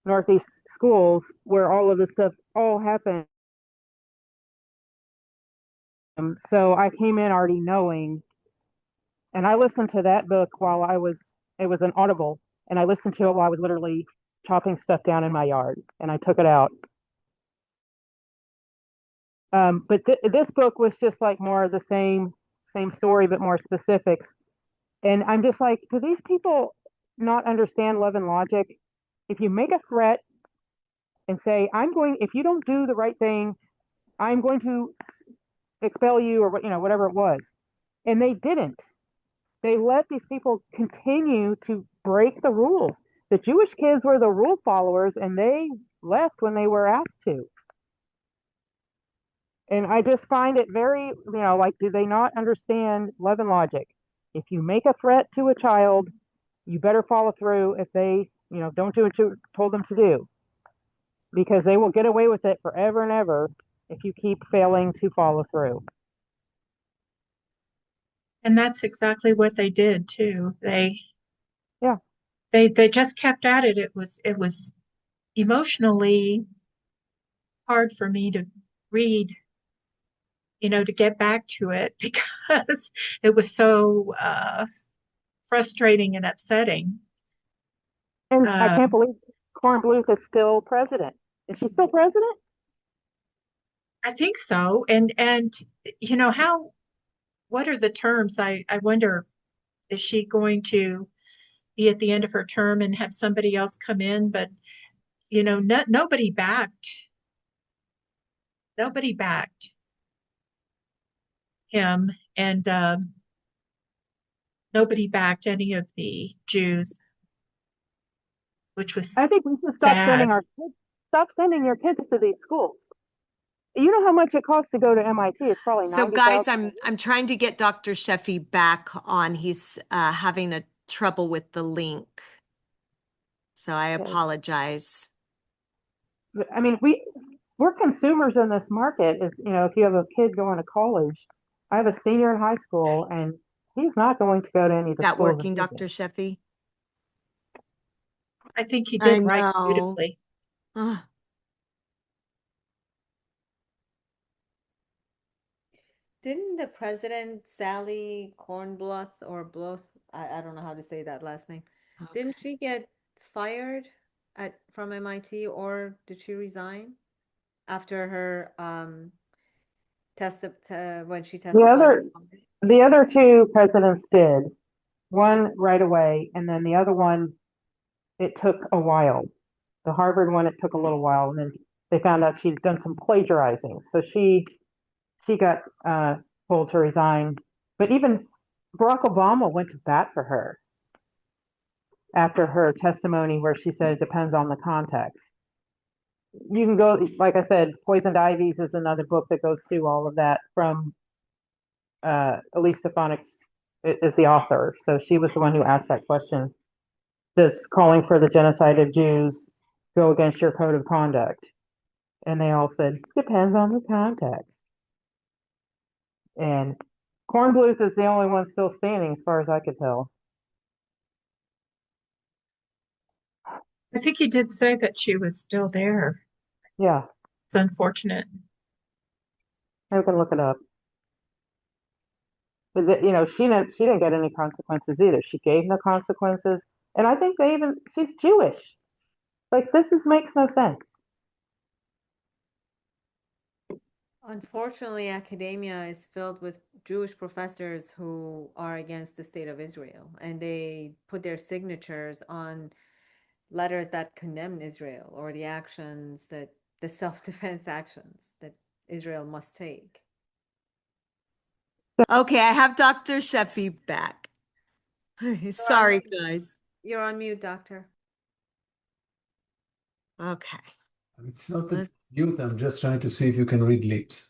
Northeast schools where all of this stuff all happened. So I came in already knowing, and I listened to that book while it was an Audible, and I listened to it while I was literally chopping stuff down in my yard, and I took it out. But this book was just like more of the same story, but more specifics. And I'm just like, do these people not understand love and logic? If you make a threat and say, if you don't do the right thing, I'm going to expel you, or whatever it was. And they didn't. They let these people continue to break the rules. The Jewish kids were the rule followers, and they left when they were asked to. And I just find it very, like, do they not understand love and logic? If you make a threat to a child, you better follow through if they, don't do what you told them to do, because they will get away with it forever and ever if you keep failing to follow through. And that's exactly what they did too. They Yeah. They just kept at it. It was emotionally hard for me to read, to get back to it because it was so frustrating and upsetting. And I can't believe Kornbluth is still president. Is she still president? I think so. And what are the terms? I wonder, is she going to be at the end of her term and have somebody else come in? But nobody backed him, and nobody backed any of the Jews, which was I think we should sad. stop sending your kids to these schools. You know how much it costs to go to MIT? It's probably So guys, $90,000. I'm trying to get Dr. Sheffi back on. He's having a trouble with the link. So I apologize. I mean, we're consumers in this market. If you have a kid going to college, I have a senior in high school, and he's not going to go to any of the Is that schools. working, Dr. Sheffi? I think he I did write know. beautifully. Ugh. Didn't the president, Sally Kornbluth or Bluth, I don't know how to say that last name, didn't she get fired from MIT, or did she resign after her when she testified? The other two presidents did. One right away, and then the other one, it took a while. The Harvard one, it took a little while, and then they found out she'd done some plagiarizing. So she got told to resign. But even Barack Obama went to bat for her after her testimony, where she said it depends on the context. You can go, like I said, Poisoned Ivies is another book that goes through all of that, from Elise Stefanik's is the author. So she was the one who asked that question. Does calling for the genocide of Jews go against your code of conduct? And they all said, depends on the context. And Kornbluth is the only one still standing, as far as I could tell. I think he did say that she was still there. Yeah. It's unfortunate. I can look it up. But she didn't get any consequences either. She gave no consequences, and I think she's Jewish. Like, this makes no sense. Unfortunately, academia is filled with Jewish professors who are against the state of Israel, and they put their signatures on letters that condemn Israel, or the actions the self-defense actions that Israel must take. Okay, I have Dr. Sheffi back. Sorry, guys. You're on mute, doctor. Okay. It's not a mute. I'm just trying to see if you can read lips.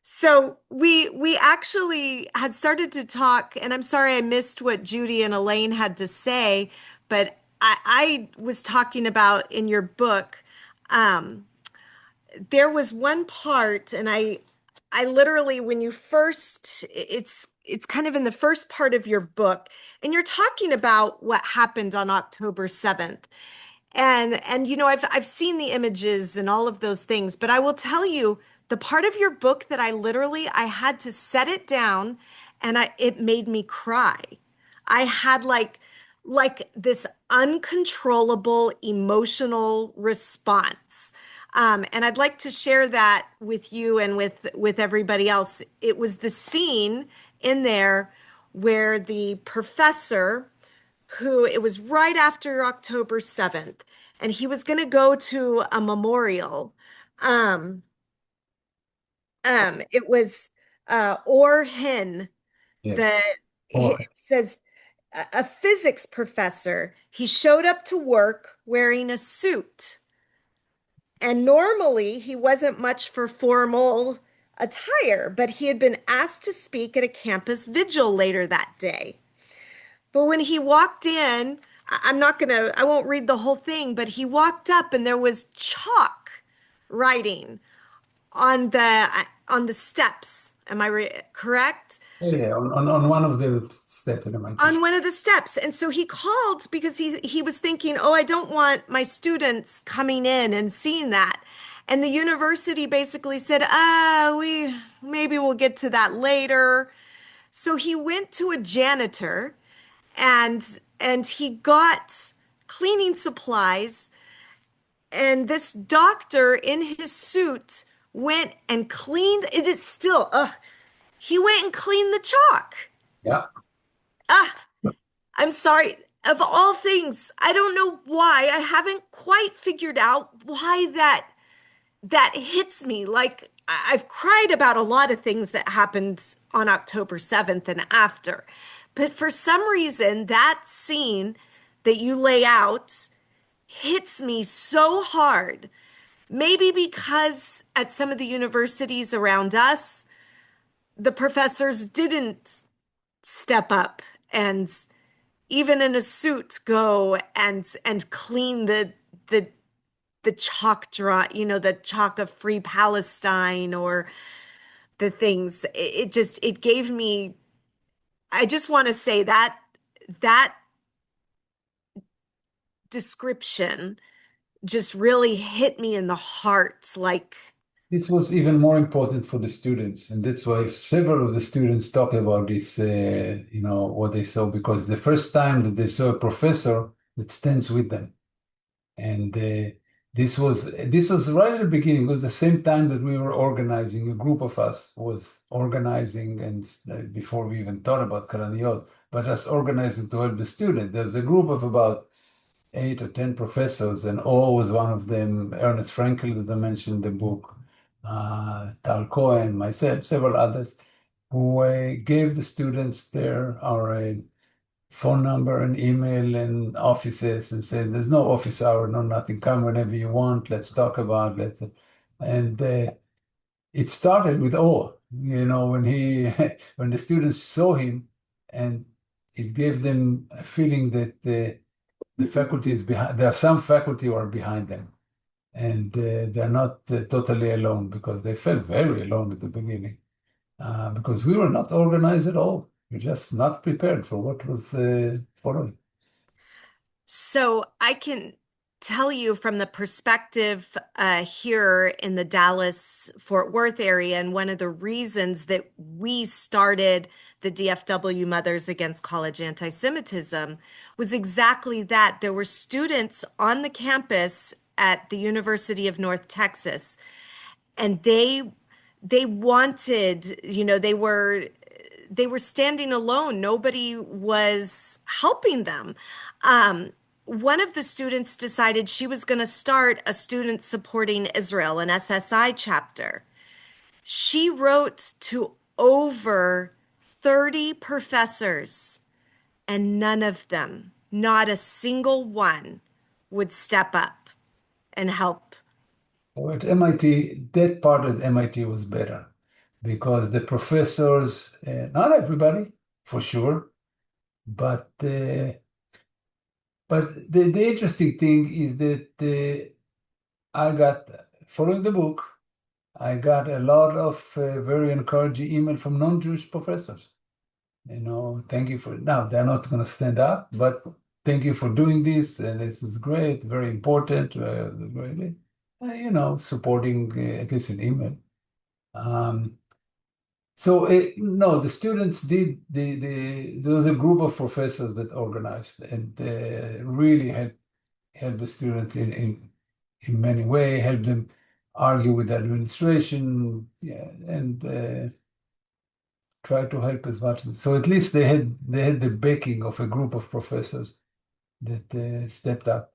So we actually had started to talk, and I'm sorry I missed what Judy and Elaine had to say, but I was talking about in your book, there was one part, and I literally, when you first, it's kind of in the first part of your book, and you're talking about what happened on October 7th. And I've seen the images and all of those things, but I will tell you the part of your book that I had to set it down and it made me cry. I had like this uncontrollable emotional response. And I'd like to share that with you and with everybody else. It was the scene in there where the professor, who it was right after October 7th, and he was going to go to a memorial. Um, it was Or Hin, Yes. the Or it says a physics professor. He showed up to work wearing a suit, and normally he wasn't much for formal attire, but he had been asked to speak at a campus vigil later that day. But when he walked in, I won't read the whole thing, but he walked up and there was chalk writing on the steps. Am correct? yeah, on one of the steps in MIT. On one of the steps. And so he called because he was thinking, oh, I don't want my students coming in and seeing that. And the university basically said, we'll get to that later. So he went to a janitor and he got cleaning supplies, and this doctor in his suit went and cleaned it. Is still he went and cleaned the chalk. Yeah. ah I'm sorry, of all things, I don't know why. I haven't quite figured out why that hits me. Like, I've cried about a lot of things that happened on October 7th and after. But for some reason, that scene that you lay out hits me so hard. Maybe because at some of the universities around us, the professors didn't step up and even in a suit go and clean the chalk draw, the chalk of Free Palestine or the things. It gave me, I just want to say that description just really hit me in the heart. Like, This was even more important for the students, and that's why several of the students talk about this, what they saw, because the first time that they saw a professor that stands with them. And this was right at the beginning. It was the same time that we were organizing. A group of us was organizing, and before we even thought about Kalaniyot, but us organizing to help the students. There was a group of about 8 or 10 professors, and Or was one of them. Ernest Frankel, that I mentioned in the book, Tal Cohen, myself, several others, who gave the students our phone number and email and offices and said, there's no office hour, no nothing, come whenever you want, let's talk about it. And it started with awe, when when the students saw him, and it gave them a feeling that the faculty is behind, there are some faculty who are behind them. And they're not totally alone, because they felt very alone at the beginning, because we were not organized at all. We're just not prepared for what was following. so I can tell you from the perspective here in the Dallas Fort Worth area, and one of the reasons that we started the DFW Mothers Against College Antisemitism was exactly that. There were students on the campus at the University of North Texas, and they wanted, they were standing alone. Nobody was helping them. One of the students decided she was going to start a Student Supporting Israel, an SSI chapter. She wrote to over 30 professors, and none of them, not a single one, would step up and help. So at MIT, that part at MIT was better, because the professors, not everybody, for sure, but the interesting thing is that I got, following the book, I got a lot of very encouraging email from non-Jewish professors. Thank you for now. They're not going to stand up, but thank you for doing this. And this is great, very important. Really, supporting at least an email. So no, the students did. There was a group of professors that organized and really helped the students in many ways. Helped them argue with the administration, yeah, and try to help as much. So at least they had the backing of a group of professors that stepped up.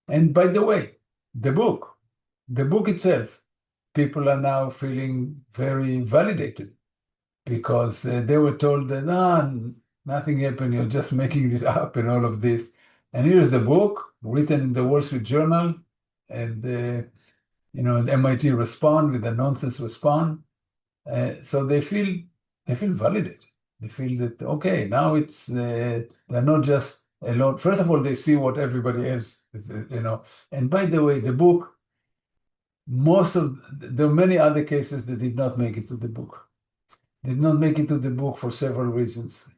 And by the way, the book itself, people are now feeling very validated because they were told that nothing happened, you're just making this up and all of this. And here's the book written in the Wall Street Journal, and the MIT respond with a nonsense response. So they feel validated. They feel that okay, now it's they're not just alone. First of all, they see what everybody else, And by the way, the book, there are many other cases that did not make it to the book. Did not make it to the book for several reasons.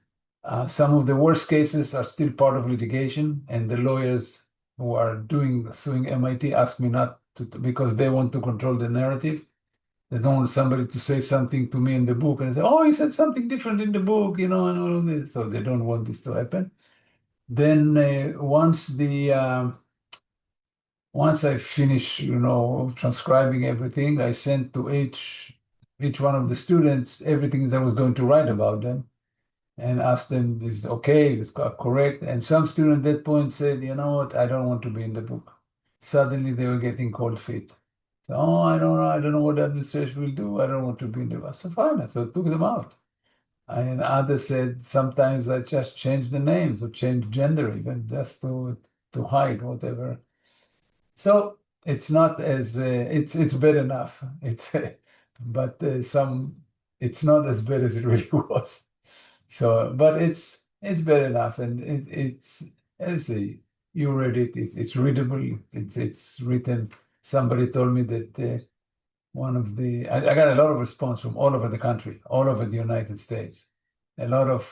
Some of the worst cases are still part of litigation, and the lawyers who are suing MIT ask me not to because they want to control the narrative. They don't want somebody to say something to me in the book and say, "Oh, you said something different in the book," and all of this. So they don't want this to happen. Then once I finish, transcribing everything, I sent to each one of the students everything that I was going to write about them, and asked them if it's okay, if it's correct. And some student at that point said, "You know what? I don't want to be in the book." Suddenly they were getting cold feet. So, I don't know what the administration will do. I don't want to be in the bus. So fine, so I took them out. And others said sometimes I just change the names or change gender even just to hide whatever. So it's not as it's bad enough. But it's not as bad as it really was. So, but it's bad enough, and it's as I say, you read it. It's readable. It's written. Somebody told me that I got a lot of response from all over the country, all over the United States. A lot of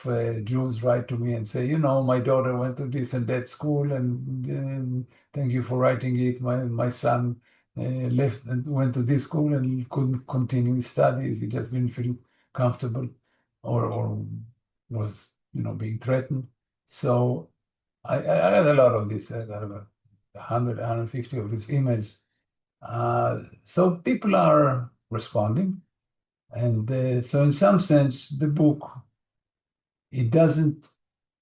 Jews write to me and say, my daughter went to this and that school, and thank you for writing it. My son left and went to this school and couldn't continue his studies. He just didn't feel comfortable, or was being threatened. So I got a lot of this. I got about 100, 150 of these emails. So people are responding, and so in some sense, the book it doesn't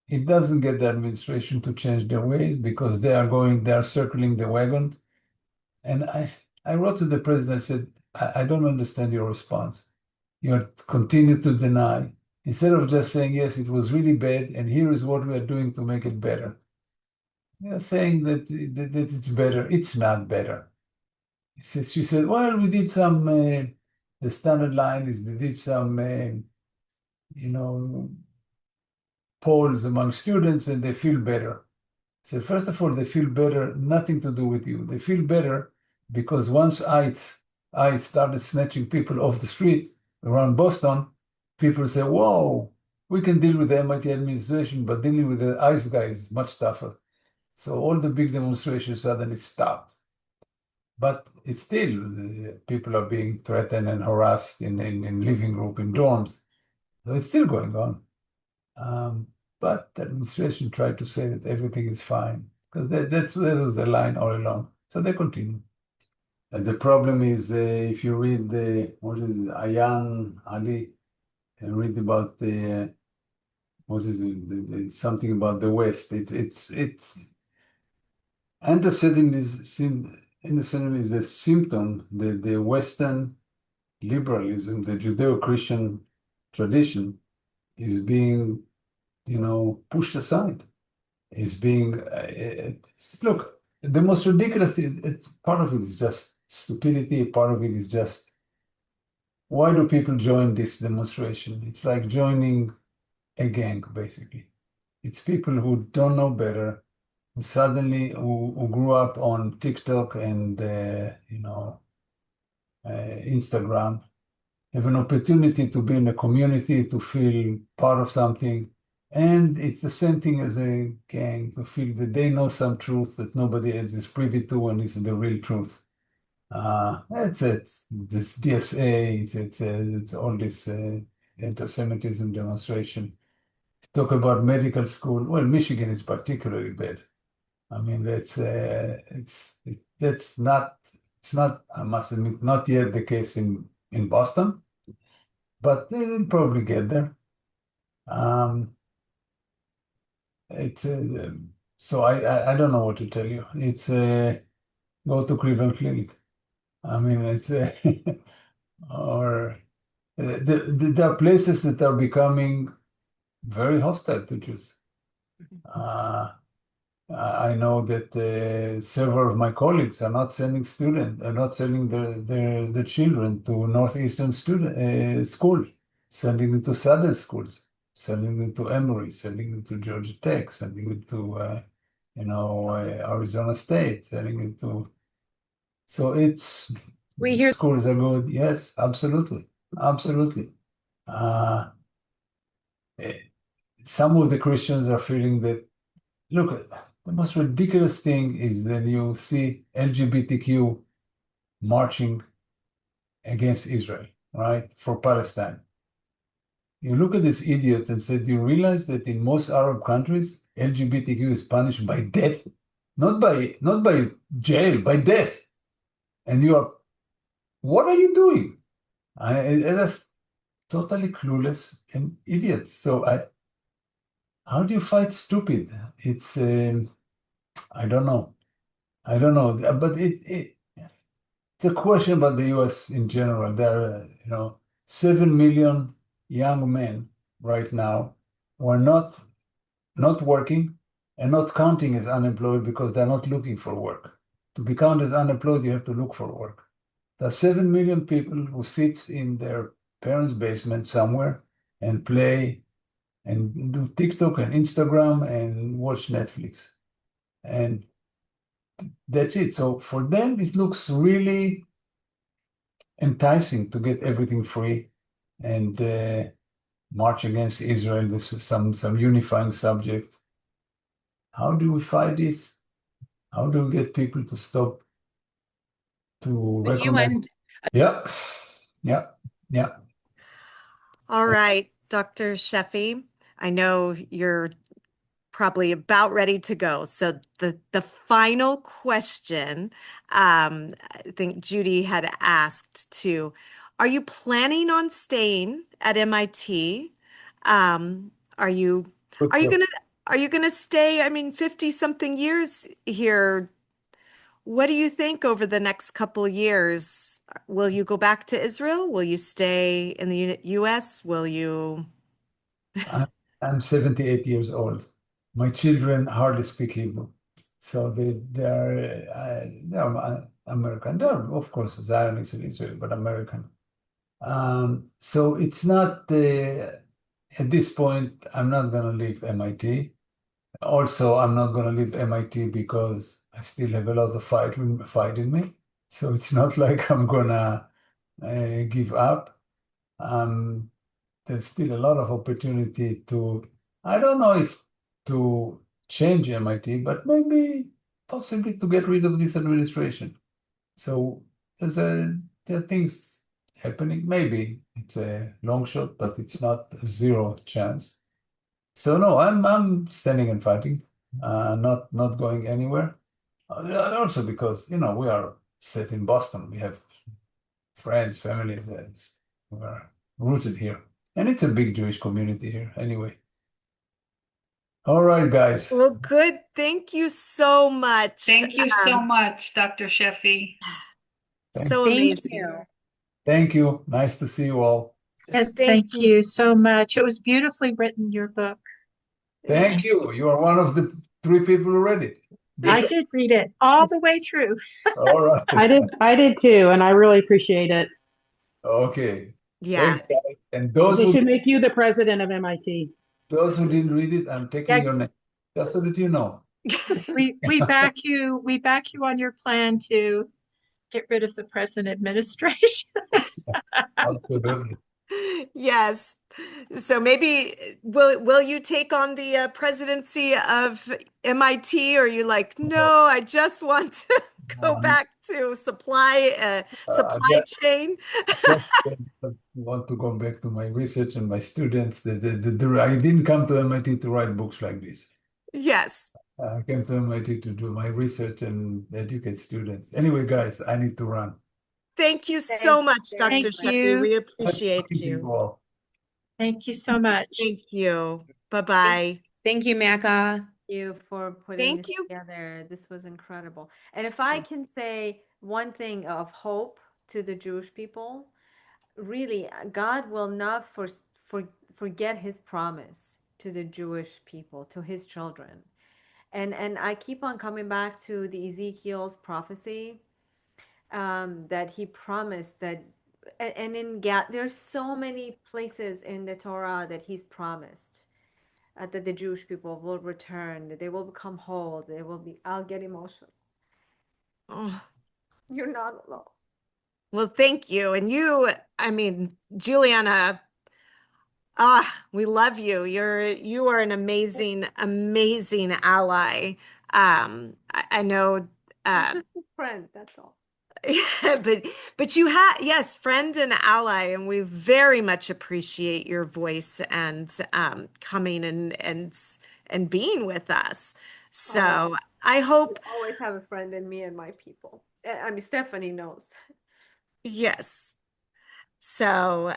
get the administration to change their ways because they are circling the wagon. And I wrote to the president. I said, I don't understand your response. You continue to deny instead of just saying yes, it was really bad, and here is what we are doing to make it better. You're saying that it's better. It's not better. She said, well, we did some, the standard line is they did some, polls among students and they feel better. So first of all, they feel better, nothing to do with you. They feel better because once I started snatching people off the street around Boston, people say, whoa, we can deal with the MIT administration, but dealing with the ICE guys is much tougher. So all the big demonstrations suddenly stopped. But it's still, people are being threatened and harassed in living group, in dorms. So it's still going on. But the administration tried to say that everything is fine, because that was the line all along. So they continue. And the problem is, if you read what is it, Ayan Ali, and read about what is it, something about the West. It's antisemitism is a symptom that the Western liberalism, the Judeo-Christian tradition, is being, pushed aside. Is being look. The most ridiculous thing, part of it is just stupidity. Part of it is just why do people join this demonstration? It's like joining a gang, basically. It's people who don't know better, who suddenly who grew up on TikTok and Instagram, have an opportunity to be in a community, to feel part of something. And it's the same thing as a gang, to feel that they know some truth that nobody else is privy to and it's the real truth. It's this DSA, it's all this anti-Semitism demonstration. Talk about medical school. Well, Michigan is particularly bad. I mean, that's not, it's not, I must admit, not yet the case in Boston, but they'll probably get there. It's so I don't know what to tell you. It's go to Cleveland Clinic. I mean, it's or there are places that are becoming very hostile to Jews. I know that several of my colleagues are not sending their children to northeastern school, sending them to southern schools, sending them to Emory, sending them to Georgia Tech, sending them to Arizona State, sending them to. So it's We hear schools are good. Yes, absolutely, absolutely. Eh, some of the Christians are feeling that. Look, the most ridiculous thing is when you see LGBTQ marching against Israel, right, for Palestine. You look at this idiot and say, do you realize that in most Arab countries, LGBTQ is punished by death? Not by jail, by death. And what are you doing? That's totally clueless and idiot. So how do you fight stupid? It's, I don't know. But it's a question about the U.S. in general. There are, 7 million young men right now who are not working and not counting as unemployed because they're not looking for work. To be counted as unemployed, you have to look for work. There are 7 million people who sit in their parents' basement somewhere and play and do TikTok and Instagram and watch Netflix. And that's it. So for them, it looks really enticing to get everything free and march against Israel. This is some unifying subject. How do we fight this? How do we get people to stop to recognize? Yeah, yeah, yeah. All right, Dr. Sheffi, I know you're probably about ready to go. So the final question, I think Judy had asked too, are you planning on staying at MIT? Are you Good are you question. gonna are you gonna stay? I mean, 50 something years here. What do you think over the next couple of years? Will you go back to Israel? Will you stay in the US? Will you? I- I'm 78 years old. My children hardly speak Hebrew, so they are American. They're of course Zionists in Israel, but American. So it's not at this point. I'm not going to leave MIT. Also, I'm not going to leave MIT because I still have a lot of fight in me. So it's not like I'm gonna give up. Um, there's still a lot of opportunity to, I don't know if to change MIT, but maybe possibly to get rid of this administration. So there are things happening. Maybe it's a long shot, but it's not a zero chance. So no, I'm standing and fighting, not going anywhere. Also because we are set in Boston. We have friends, family that are rooted here, and it's a big Jewish community here. Anyway, all right, guys. Well, good. Thank you so much. Thank you so much, Dr. Sheffi. So Thank amazing. you. Thank you. Nice to see you all. Yes, Thank thank you so much. It was beautifully written, your book. Thank you. You are one of the 3 people who read it. I did read it all the way through. All right. I did too, and I really appreciate it. Okay. Yeah. Thanks, guys. And They should make you the president of MIT. those who didn't read it, I'm taking Yeah, your name, just so that you know. we back you on your plan to get rid of the present administration. Absolutely. Yes. So maybe will you take on the presidency of MIT, or are you like, no, I just want to go Um, back to I supply chain? just want to go back to my research and my students. I didn't come to MIT to write books like this. Yes. I came to MIT to do my research and educate students. Anyway, guys, I need to run. Thank you Thank so much, you very Dr. Thank much. Sheffi. you. We Nice appreciate talking to you you. all. Thank you so much. Thank you. Bye-bye. Thank you, MACA. You for putting Thank this you. together. This was incredible. And if I can say one thing of hope to the Jewish people, really, God will not forget his promise to the Jewish people, to his children. And I keep on coming back to the Ezekiel's prophecy, that he promised that, and in Gad, there's so many places in the Torah that he's promised that the Jewish people will return, that they will become whole, they will be. I'll get emotional. Oh, You're not alone. well, thank you. And I mean, Juliana, we love you. You are an amazing, amazing ally. I know, I'm just a friend, that's all. but you have, yes, friend and ally, and we very much appreciate your voice and coming and being with us. So I You hope, always have a friend in me and my people. I mean, Stephanie knows. yes. So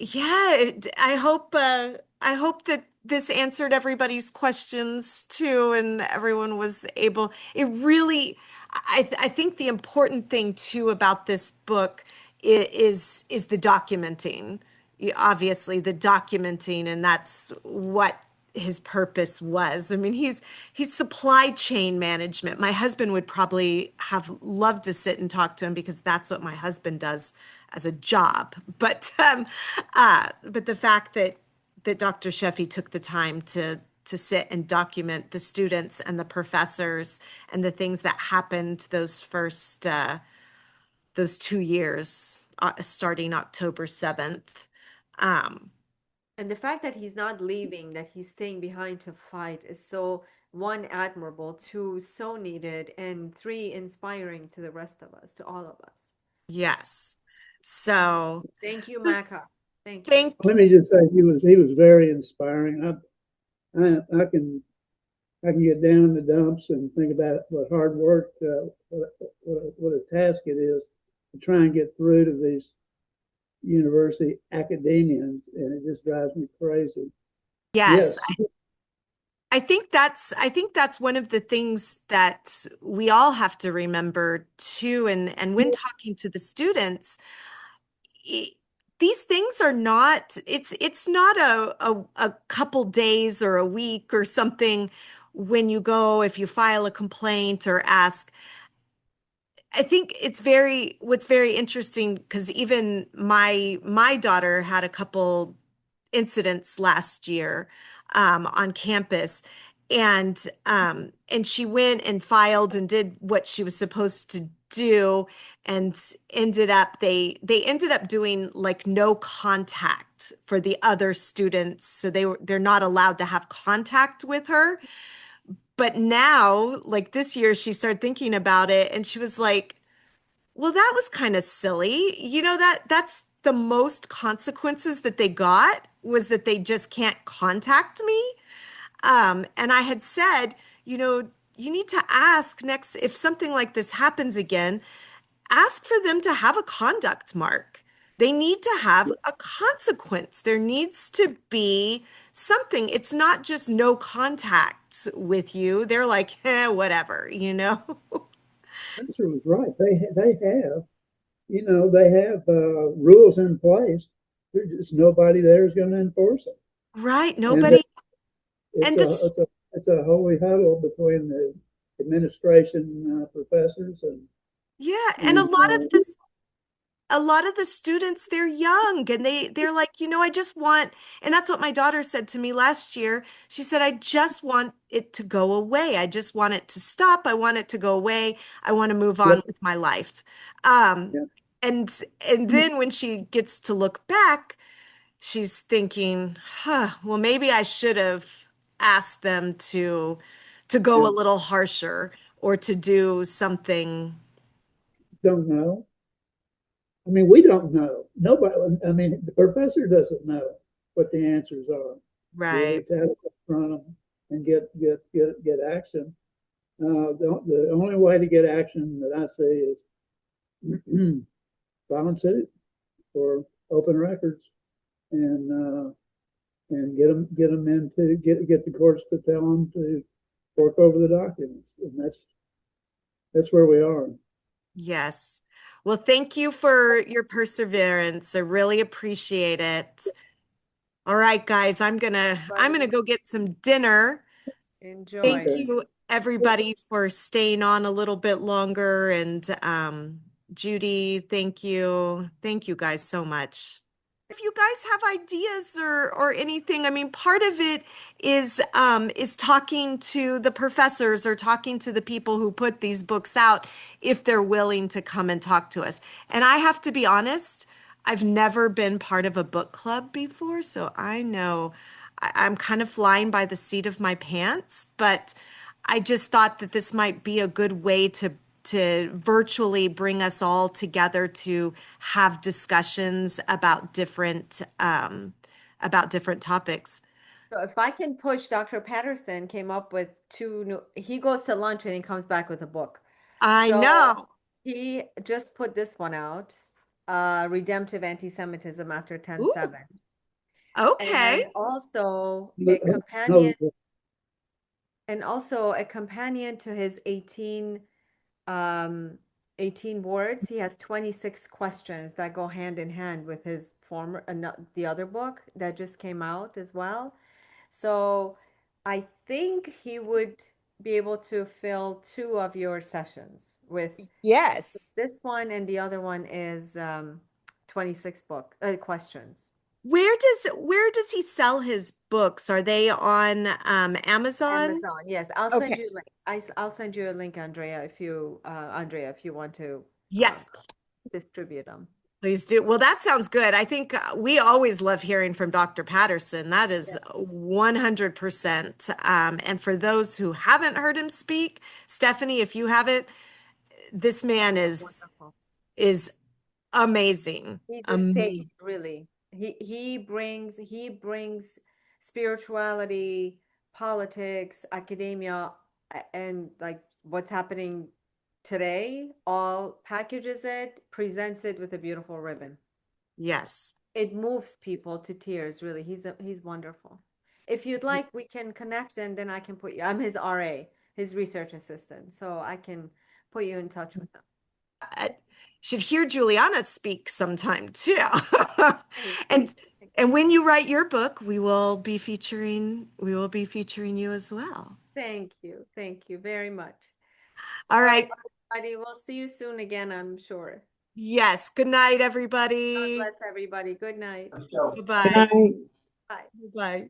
yeah, I hope that this answered everybody's questions too, and everyone was able. It really, I think the important thing too about this book is the documenting. Obviously, the documenting, and that's what his purpose was. I mean, he's supply chain management. My husband would probably have loved to sit and talk to him because that's what my husband does as a job. But the fact that Dr. Sheffi took the time to sit and document the students and the professors and the things that happened those 2 years, starting October 7th. And the fact that he's not leaving, that he's staying behind to fight is so, one, admirable, two, so needed, and three, inspiring to the rest of us, to all of us. Yes. So Thank you, MACA. Thank you. thank Let me just say he was very inspiring. I can get down in the dumps and think about what hard work, what a task it is to try and get through to these university academians, and it just drives me crazy. yes. Yes, I think that's one of the things that we all have to remember too. And when talking to the students, i- these things are not, it's not a couple days or a week or something when you go, if you file a complaint or ask. I think what's very interesting, because even my daughter had a couple incidents last year on campus, and she went and filed and did what she was supposed to do, and they ended up doing like no contact for the other students, so they're not allowed to have contact with her. But now, like this year, she started thinking about it, and she was like, well, that was kind of silly. That's the most consequences that they got, was that they just can't contact me. And I had said, you need to ask next, if something like this happens again, ask for them to have a conduct mark. They need to have a consequence. There needs to be something. It's not just no contact with you. They're like, whatever, you know? Spencer was right. They have rules in place. There's just nobody there is going to enforce them, Right. and Nobody. it's And a this, it's a it's a holy huddle between the administration, professors, yeah. And a and lot of this. a lot of the students, they're young and they're like, I just want, and that's what my daughter said to me last year. She said, I just want it to go away. I just want it to stop. I want it to go away. I want to move on Yep. with my life. Um, Yeah. and and then when she gets to look back, she's thinking, well, maybe I should have asked them to go Yeah. a little harsher or to do something Don't know. I mean, we don't know. Nobody. I mean, the professor doesn't know what the answers are. right. Really, to have it in front of them and get action. The only way to get action that I see is file suit or open records and get them into get the courts to tell them to work over the documents, and that's where we are. Yes. Well, thank you for your perseverance. I really appreciate it. All right, guys, I'm gonna go get some dinner. Thank Enjoy. Okay. you everybody for staying on a little bit longer. And Judy, thank you. Thank you guys so much. If you guys have ideas or anything, I mean, part of it is talking to the professors or talking to the people who put these books out if they're willing to come and talk to us. And I have to be honest, I've never been part of a book club before, so I know I'm kind of flying by the seat of my pants, but I just thought that this might be a good way to virtually bring us all together to have discussions about different topics. So if I can push, Dr. Patterson came up with two new, he goes to lunch and he comes back with a book. I So know. he just put this one out, Redemptive Antisemitism After Ooh, 10/7. okay. And also a No, companion, no, and also a companion to his um 18 words. He has 26 questions that go hand in hand with his former the other book that just came out as well. So I think he would be able to fill two of your sessions with Yes. this one, and the other one is 26 book questions. Where does he sell his books? Are they on Amazon? Amazon. Yes, I'll send Okay. you a link. I'll send you a link, Andrea, if you want to Yes, distribute them. please do. Well, that sounds good. I think we always love hearing from Dr. Patterson. That is 100%. And for those who haven't heard him speak, Stephanie, if you haven't, this man Wonderful. is amazing. He's a sage, Amazing. really. He brings spirituality, politics, academia, and like what's happening today, all packages it, presents it with a beautiful ribbon. Yes. It moves people to tears, really. He's wonderful. If you'd like, we can connect and then I can put you, I'm his RA, his research assistant, so I can put you in touch with him. I should hear Juliana speak sometime too. Thank And you. and when you write your book, we will be featuring you as well. Thank you. Thank you very much. All All right, right. everybody. We'll see you soon again, I'm sure. Yes. Good night, God everybody. bless everybody. Good night. Good Bye-bye. night. Bye. Bye.